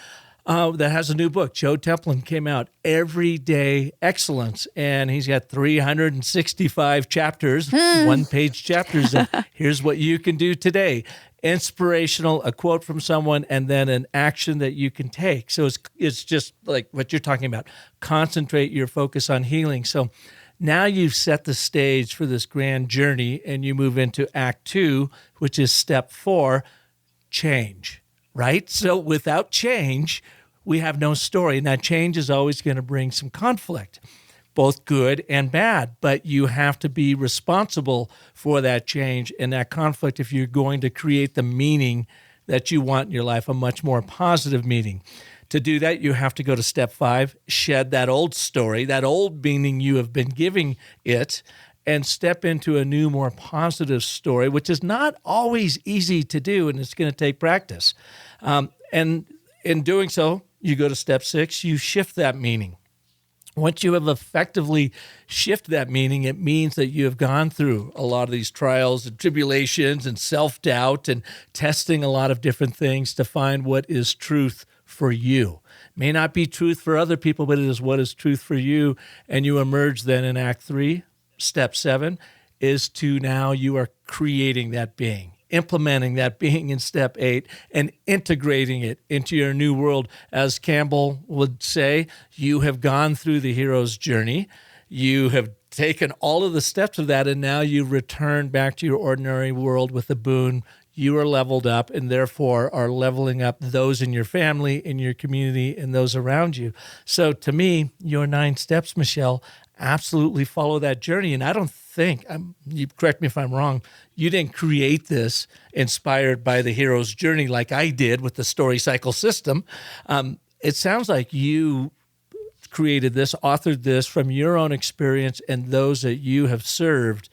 S1: that has a new book. Joe Templin came out, Everyday Excellence, and he's got 365 chapters, one-page chapters of here's what you can do today. Inspirational, a quote from someone, and then an action that you can take. So it's just like what you're talking about. Concentrate your focus on healing. So now you've set the stage for this grand journey, and you move into act 2, which is step 4, change, right? So without change, we have no story. Now, change is always going to bring some conflict, both good and bad, but you have to be responsible for that change and that conflict if you're going to create the meaning that you want in your life, a much more positive meaning. To do that, you have to go to step 5, shed that old story, that old meaning you have been giving it, and step into a new, more positive story, which is not always easy to do, and it's going to take practice. And in doing so, you go to step 6, you shift that meaning. Once you have effectively shifted that meaning, it means that you have gone through a lot of these trials and tribulations and self-doubt and testing a lot of different things to find what is truth for you. It may not be truth for other people, but it is what is truth for you. And you emerge then in Act 3. Step 7 is to now you are creating that being, implementing that being in step 8 and integrating it into your new world. As Campbell would say, you have gone through the hero's journey. You have taken all of the steps of that, and now you return back to your ordinary world with the boon. You are leveled up and therefore are leveling up those in your family, in your community, and those around you. So to me, your 9 steps, Michele, absolutely follow that journey. And I don't think, you correct me if I'm wrong, you didn't create this inspired by the hero's journey like I did with the story cycle system. It sounds like you created this, authored this from your own experience and those that you have served.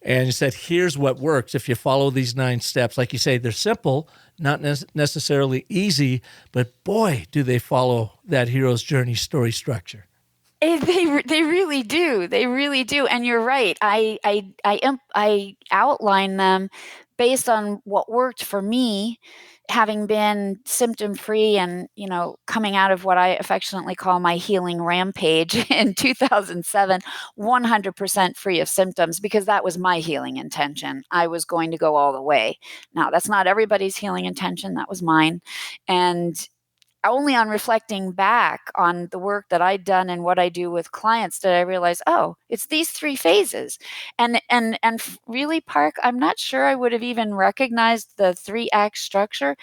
S1: And you said, here's what works if you follow these 9 steps. Like you say, they're simple, not necessarily easy, but boy, do they follow that hero's journey story structure.
S2: They really do. They really do. And you're right. I outline them based on what worked for me, having been symptom free and, coming out of what I affectionately call my healing rampage in 2007, 100% free of symptoms, because that was my healing intention. I was going to go all the way. Now, that's not everybody's healing intention. That was mine. And only on reflecting back on the work that I'd done and what I do with clients did I realize, oh, it's these 3 phases. And really, Park, I'm not sure I would have even recognized the 3-act structure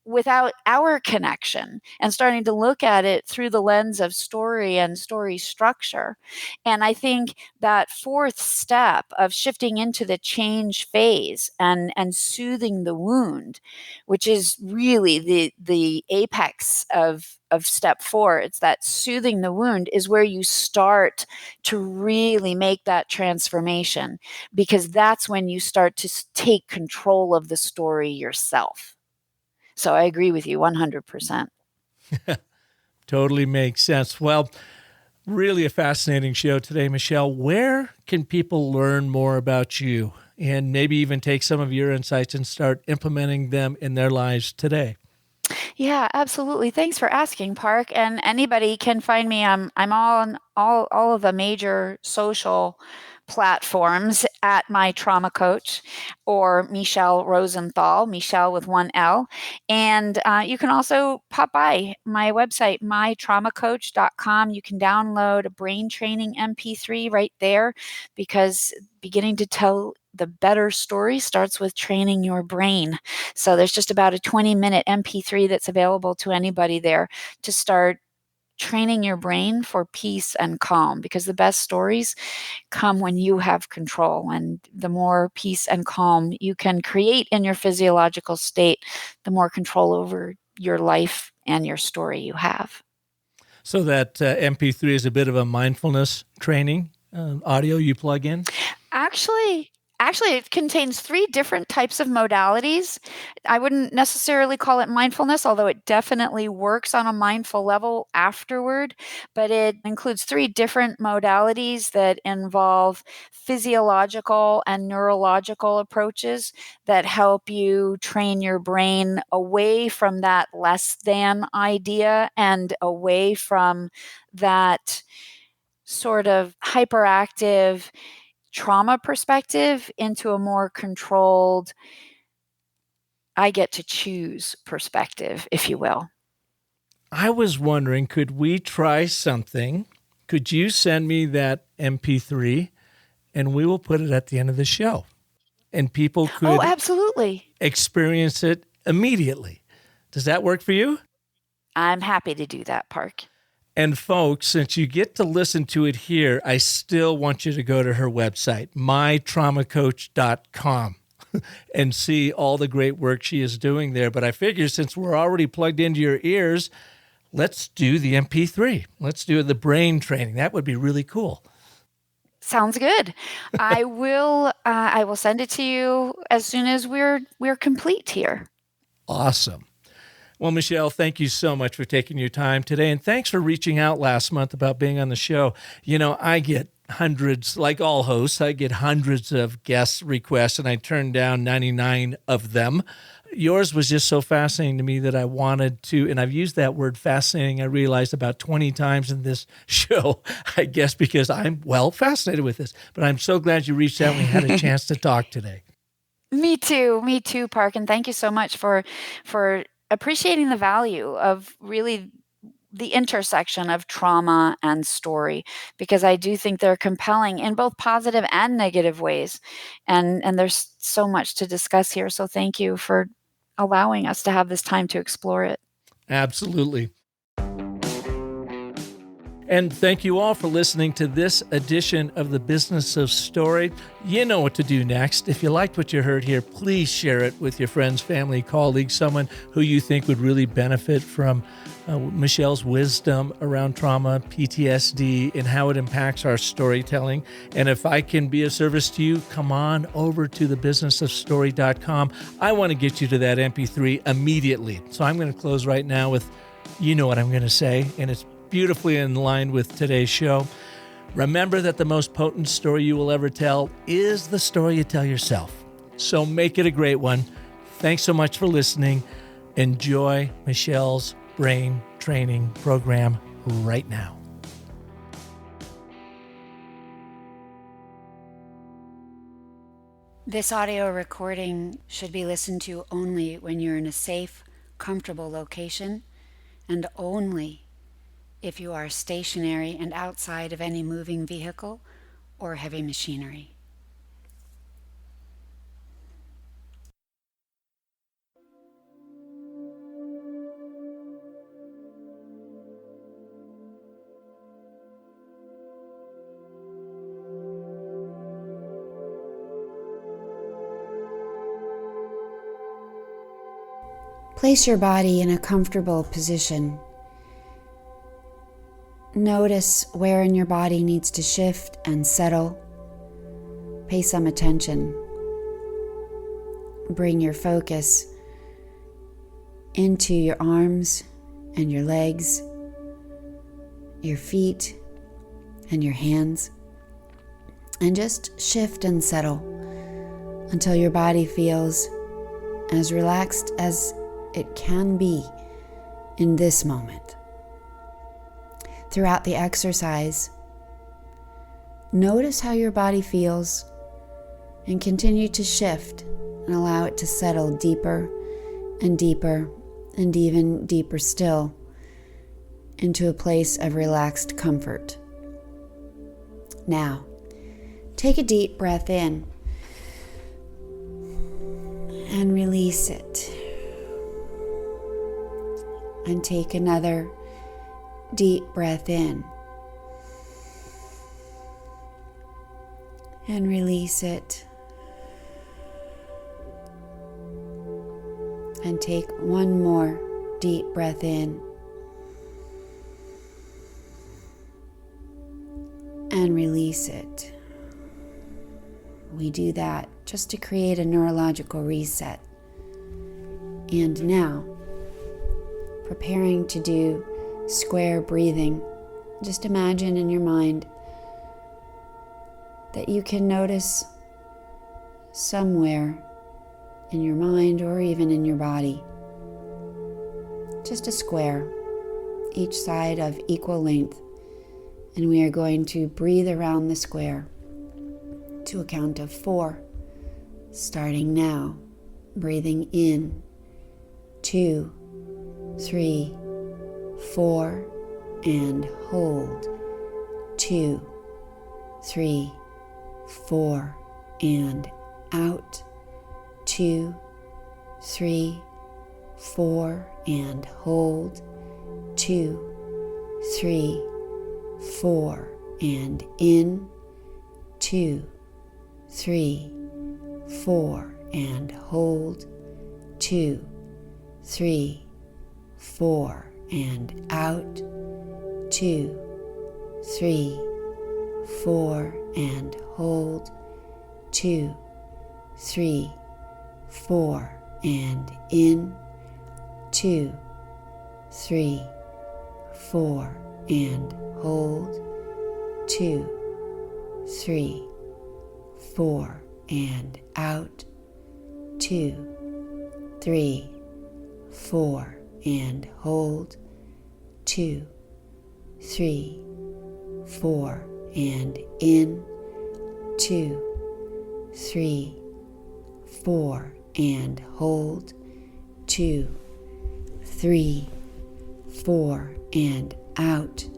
S2: without our connection and starting to look at it through the lens of story and story structure. And I think that 4th step of shifting into the change phase and soothing the wound, which is really the apex of step 4, it's that soothing the wound is where you start to really make that transformation, because that's when you start to take control of the story yourself. So I agree with you 100%.
S1: Totally makes sense. Well, really a fascinating show today, Michele. Where can people learn more about you and maybe even take some of your insights and start implementing them in their lives today?
S2: Yeah, absolutely. Thanks for asking, Park. And anybody can find me. I'm on all of the major social platforms at My Trauma Coach or Michele Rosenthal, Michele with 1 L. And you can also pop by my website, mytraumacoach.com. You can download a brain training MP3 right there, because beginning to tell the better story starts with training your brain. So there's just about a 20-minute MP3 that's available to anybody there to start training your brain for peace and calm, because the best stories come when you have control. And the more peace and calm you can create in your physiological state, the more control over your life and your story you have.
S1: So that MP3 is a bit of a mindfulness training audio you plug in?
S2: Actually, it contains 3 different types of modalities. I wouldn't necessarily call it mindfulness, although it definitely works on a mindful level afterward. But it includes 3 different modalities that involve physiological and neurological approaches that help you train your brain away from that less than idea and away from that sort of hyperactive trauma perspective into a more controlled, I get to choose perspective, if you will.
S1: I was wondering, could we try something? Could you send me that MP3 and we will put it at the end of the show? And people could
S2: absolutely.
S1: experience it immediately. Does that work for you?
S2: I'm happy to do that, Park.
S1: And folks, since you get to listen to it here, I still want you to go to her website, mytraumacoach.com, and see all the great work she is doing there. But I figure since we're already plugged into your ears, let's do the MP3. Let's do the brain training. That would be really cool.
S2: Sounds good. I will send it to you as soon as we're complete here.
S1: Awesome. Well, Michele, thank you so much for taking your time today. And thanks for reaching out last month about being on the show. You know, I get hundreds, like all hosts, I get hundreds of guest requests, and I turn down 99 of them. Yours was just so fascinating to me that I wanted to, and I've used that word fascinating, I realized, about 20 times in this show, I guess because I'm, fascinated with this. But I'm so glad you reached out and we had a chance to talk today.
S2: Me too, Park. And thank you so much for appreciating the value of really the intersection of trauma and story, because I do think they're compelling in both positive and negative ways. And there's so much to discuss here. So thank you for allowing us to have this time to explore it.
S1: Absolutely. And thank you all for listening to this edition of The Business of Story. You know what to do next. If you liked what you heard here, please share it with your friends, family, colleagues, someone who you think would really benefit from Michele's wisdom around trauma, PTSD, and how it impacts our storytelling. And if I can be of service to you, come on over to thebusinessofstory.com. I want to get you to that MP3 immediately. So I'm going to close right now with, you know what I'm going to say, and it's beautifully in line with today's show. Remember that the most potent story you will ever tell is the story you tell yourself. So make it a great one. Thanks so much for listening. Enjoy Michele's brain training program right now.
S3: This audio recording should be listened to only when you're in a safe, comfortable location, and only if you are stationary and outside of any moving vehicle or heavy machinery. Place your body in a comfortable position. Notice where in your body needs to shift and settle. Pay some attention. Bring your focus into your arms and your legs, your feet and your hands, and just shift and settle until your body feels as relaxed as it can be in this moment. Throughout the exercise, notice how your body feels and continue to shift and allow it to settle deeper and deeper and even deeper still into a place of relaxed comfort. Now, take a deep breath in and release it. And take another deep breath in and release it. And take one more deep breath in and release it. We do that just to create a neurological reset. And now, preparing to do square breathing, just imagine in your mind that you can notice somewhere in your mind or even in your body just a square, each side of equal length, and we are going to breathe around the square to a count of 4, starting now. Breathing in, 2, 3, 4, and hold, 2, 3, 4, and out, 2, 3, 4, and hold, 2, 3, 4, and in, 2, 3, 4, and hold, 2, 3, 4, and out, 2, 3, 4, and hold, 2, 3, 4, and in, 2, 3, 4, and hold, 2, 3, 4, and out, 2, 3, 4, and hold, 2, 3, 4, and in, 2, 3, 4, and hold, 2, 3, 4, and out,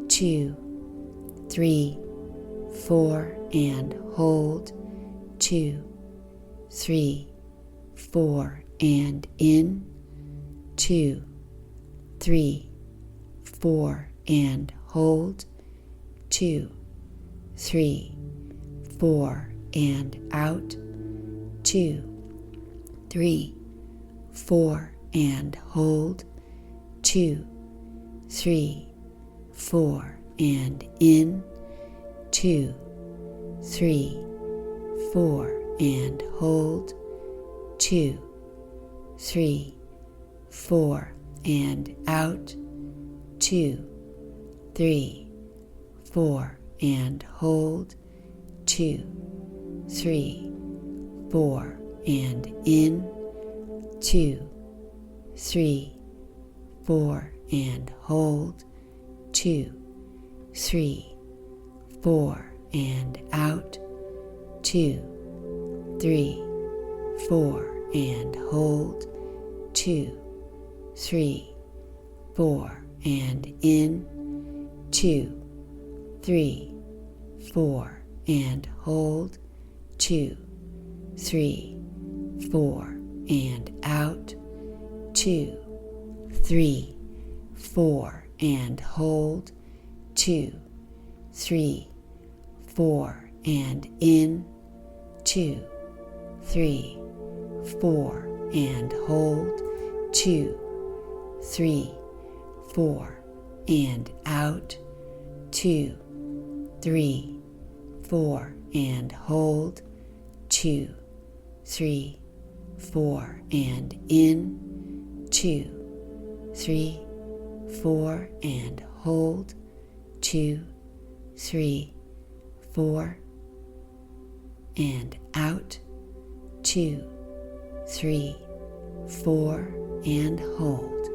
S3: 2, 3, 4, and hold, 2, 3, 4, and in, 2, 3, 4, and hold, 2, 3, 4, and out, 2, 3, 4, and hold, 2, 3, 4, and in, 2, 3, 4, and hold, 2, 3, 4, and out, 2, 3, 4, and hold, 2, 3, 4, and in, 2, 3, 4, and hold, 2, 3, 4, and out, 2, 3, 4, and hold, 2, 3, 4, and in, 2, 3, 4, and hold, 2, 3, 4, and out, 2, 3, 4, and hold, 2, 3, 4, and in, 2, 3, 4, and hold, 2, 3, 4, and out, 2, 3, 4, and hold, 2, 3, 4, and in, 2, 3, 4, and hold, 2, 3, 4, and out, 2, 3, 4, and hold,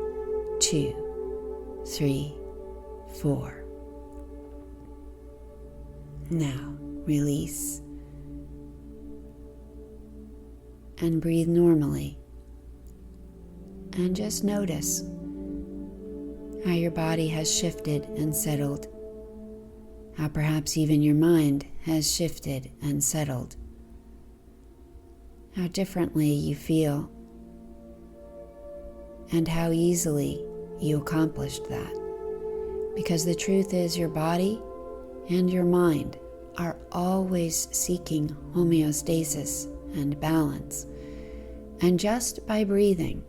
S3: 2, 3, 4. Now release and breathe normally, and just notice how your body has shifted and settled, how perhaps even your mind has shifted and settled, how differently you feel, and how easily you accomplished that. Because the truth is, your body and your mind are always seeking homeostasis and balance. And just by breathing,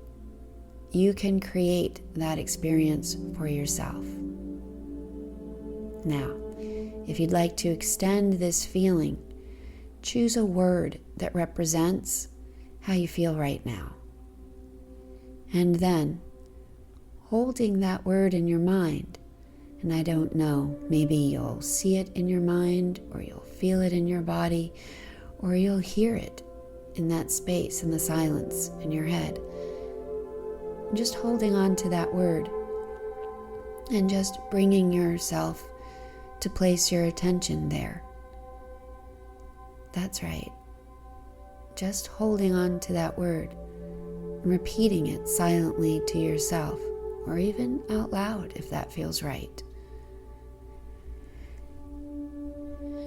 S3: you can create that experience for yourself. Now, if you'd like to extend this feeling, choose a word that represents how you feel right now. And then, holding that word in your mind, and I don't know, maybe you'll see it in your mind, or you'll feel it in your body, or you'll hear it in that space, in the silence in your head. Just holding on to that word and just bringing yourself to place your attention there. That's right. Just holding on to that word and repeating it silently to yourself, or even out loud if that feels right.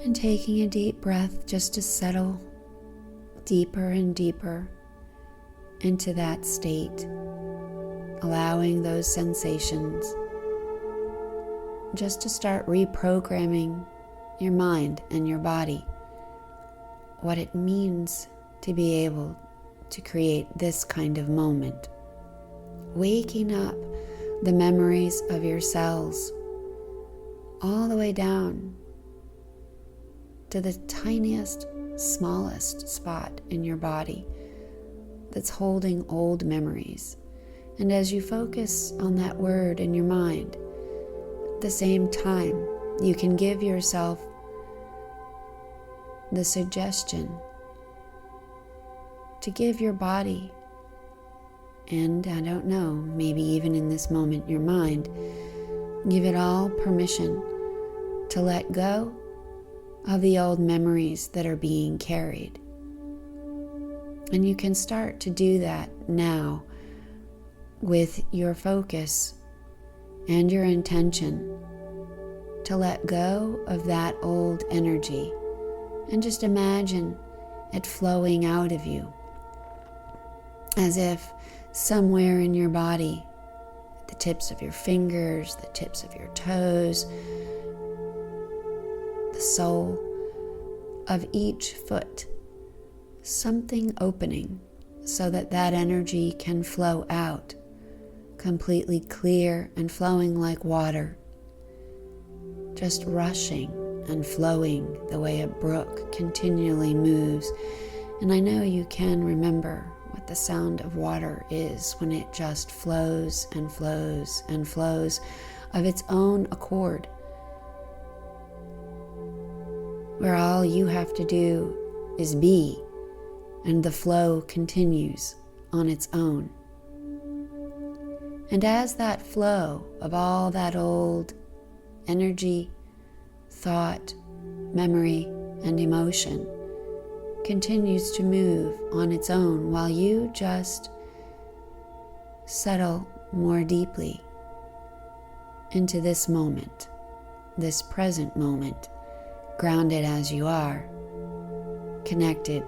S3: And taking a deep breath just to settle deeper and deeper into that state, allowing those sensations just to start reprogramming your mind and your body, what it means to be able to create this kind of moment. Waking up the memories of your cells all the way down to the tiniest, smallest spot in your body that's holding old memories. And as you focus on that word in your mind, at the same time, you can give yourself the suggestion to give your body, and I don't know, maybe even in this moment your mind, give it all permission to let go of the old memories that are being carried. And you can start to do that now with your focus and your intention to let go of that old energy, and just imagine it flowing out of you as if somewhere in your body, the tips of your fingers, the tips of your toes, the sole of each foot, something opening so that that energy can flow out, completely clear and flowing like water, just rushing and flowing the way a brook continually moves. And I know you can remember what the sound of water is when it just flows and flows and flows of its own accord, where all you have to do is be, and the flow continues on its own. And as that flow of all that old energy, thought, memory, and emotion continues to move on its own, while you just settle more deeply into this moment, this present moment, grounded as you are, connected.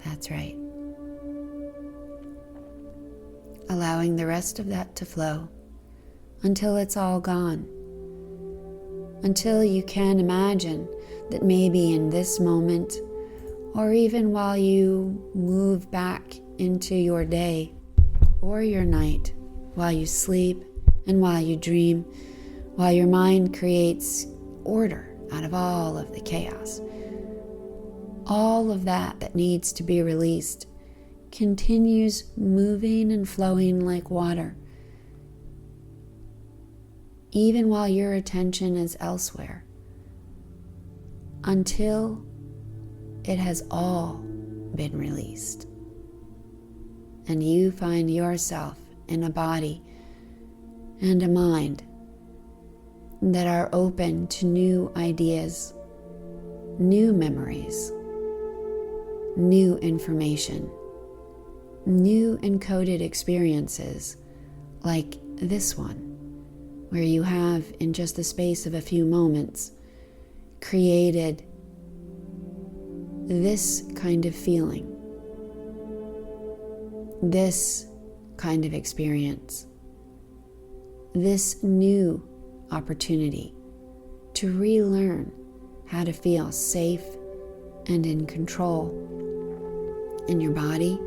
S3: That's right. Allowing the rest of that to flow until it's all gone. Until you can imagine that maybe in this moment, or even while you move back into your day or your night, while you sleep and while you dream, while your mind creates order out of all of the chaos, all of that needs to be released continues moving and flowing like water, even while your attention is elsewhere, until it has all been released. And you find yourself in a body and a mind that are open to new ideas, new memories, new information, new encoded experiences like this one, where you have, in just the space of a few moments, created this kind of feeling, this kind of experience, this new opportunity to relearn how to feel safe and in control in your body,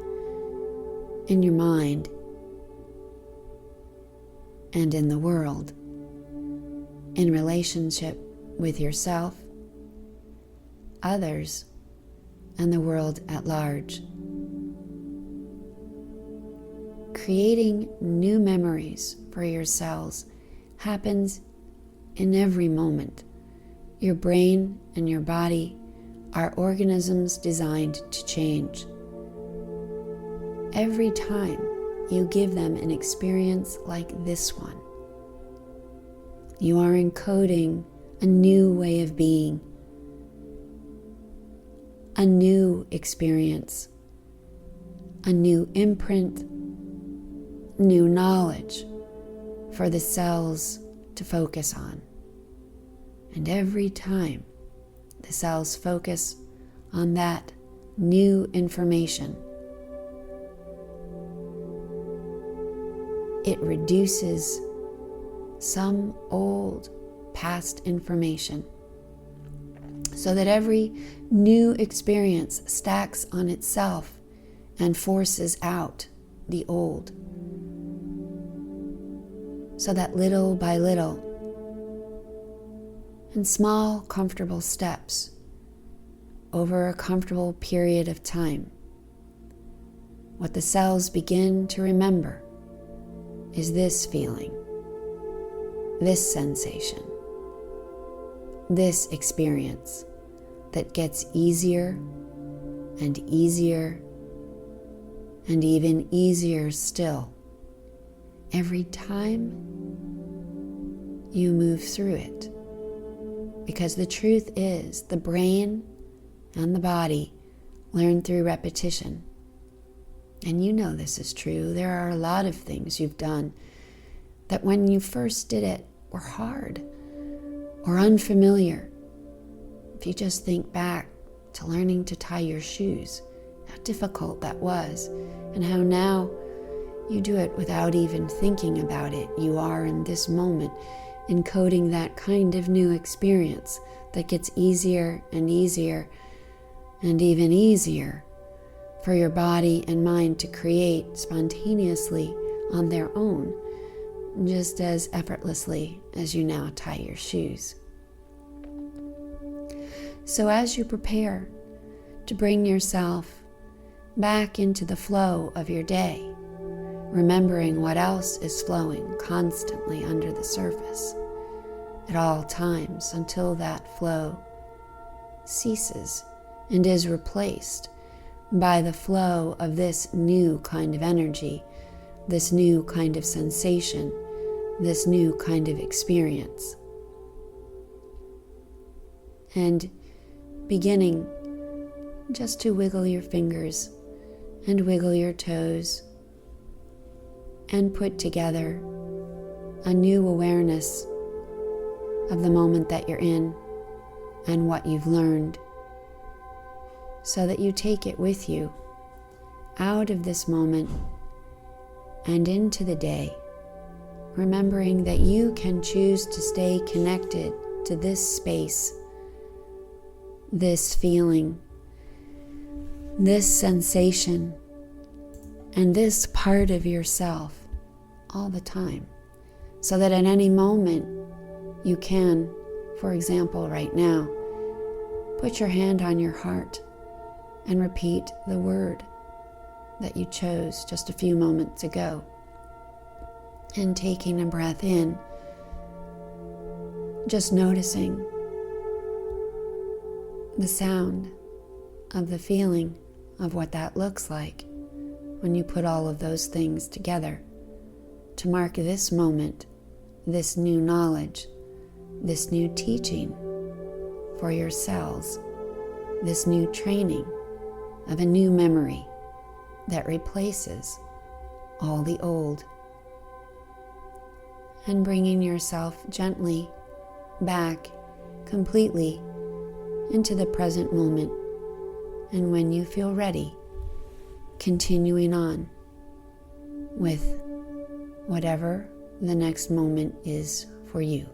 S3: in your mind, and in the world, in relationship with yourself, others, and the world at large. Creating new memories for your cells happens in every moment. Your brain and your body are organisms designed to change. Every time you give them an experience like this one, you are encoding a new way of being, a new experience, a new imprint, new knowledge for the cells to focus on. And every time the cells focus on that new information, it reduces some old past information so that every new experience stacks on itself and forces out the old. So that little by little, in small, comfortable steps, over a comfortable period of time, what the cells begin to remember is this feeling, this sensation, this experience that gets easier and easier and even easier still every time you move through it. Because the truth is, the brain and the body learn through repetition. And you know this is true. There are a lot of things you've done that when you first did it were hard or unfamiliar. If you just think back to learning to tie your shoes, how difficult that was, and how now you do it without even thinking about it. You are in this moment encoding that kind of new experience that gets easier and easier and even easier for your body and mind to create spontaneously on their own, just as effortlessly as you now tie your shoes. So as you prepare to bring yourself back into the flow of your day, remembering what else is flowing constantly under the surface at all times until that flow ceases and is replaced by the flow of this new kind of energy, this new kind of sensation, this new kind of experience. And beginning just to wiggle your fingers and wiggle your toes and put together a new awareness of the moment that you're in and what you've learned, so that you take it with you out of this moment and into the day, remembering that you can choose to stay connected to this space, this feeling, this sensation, and this part of yourself all the time, so that at any moment you can, for example, right now, put your hand on your heart and repeat the word that you chose just a few moments ago. And taking a breath in, just noticing the sound of the feeling of what that looks like when you put all of those things together to mark this moment, this new knowledge, this new teaching for your cells, this new training of a new memory that replaces all the old. And bringing yourself gently back completely into the present moment. And when you feel ready, continuing on with whatever the next moment is for you.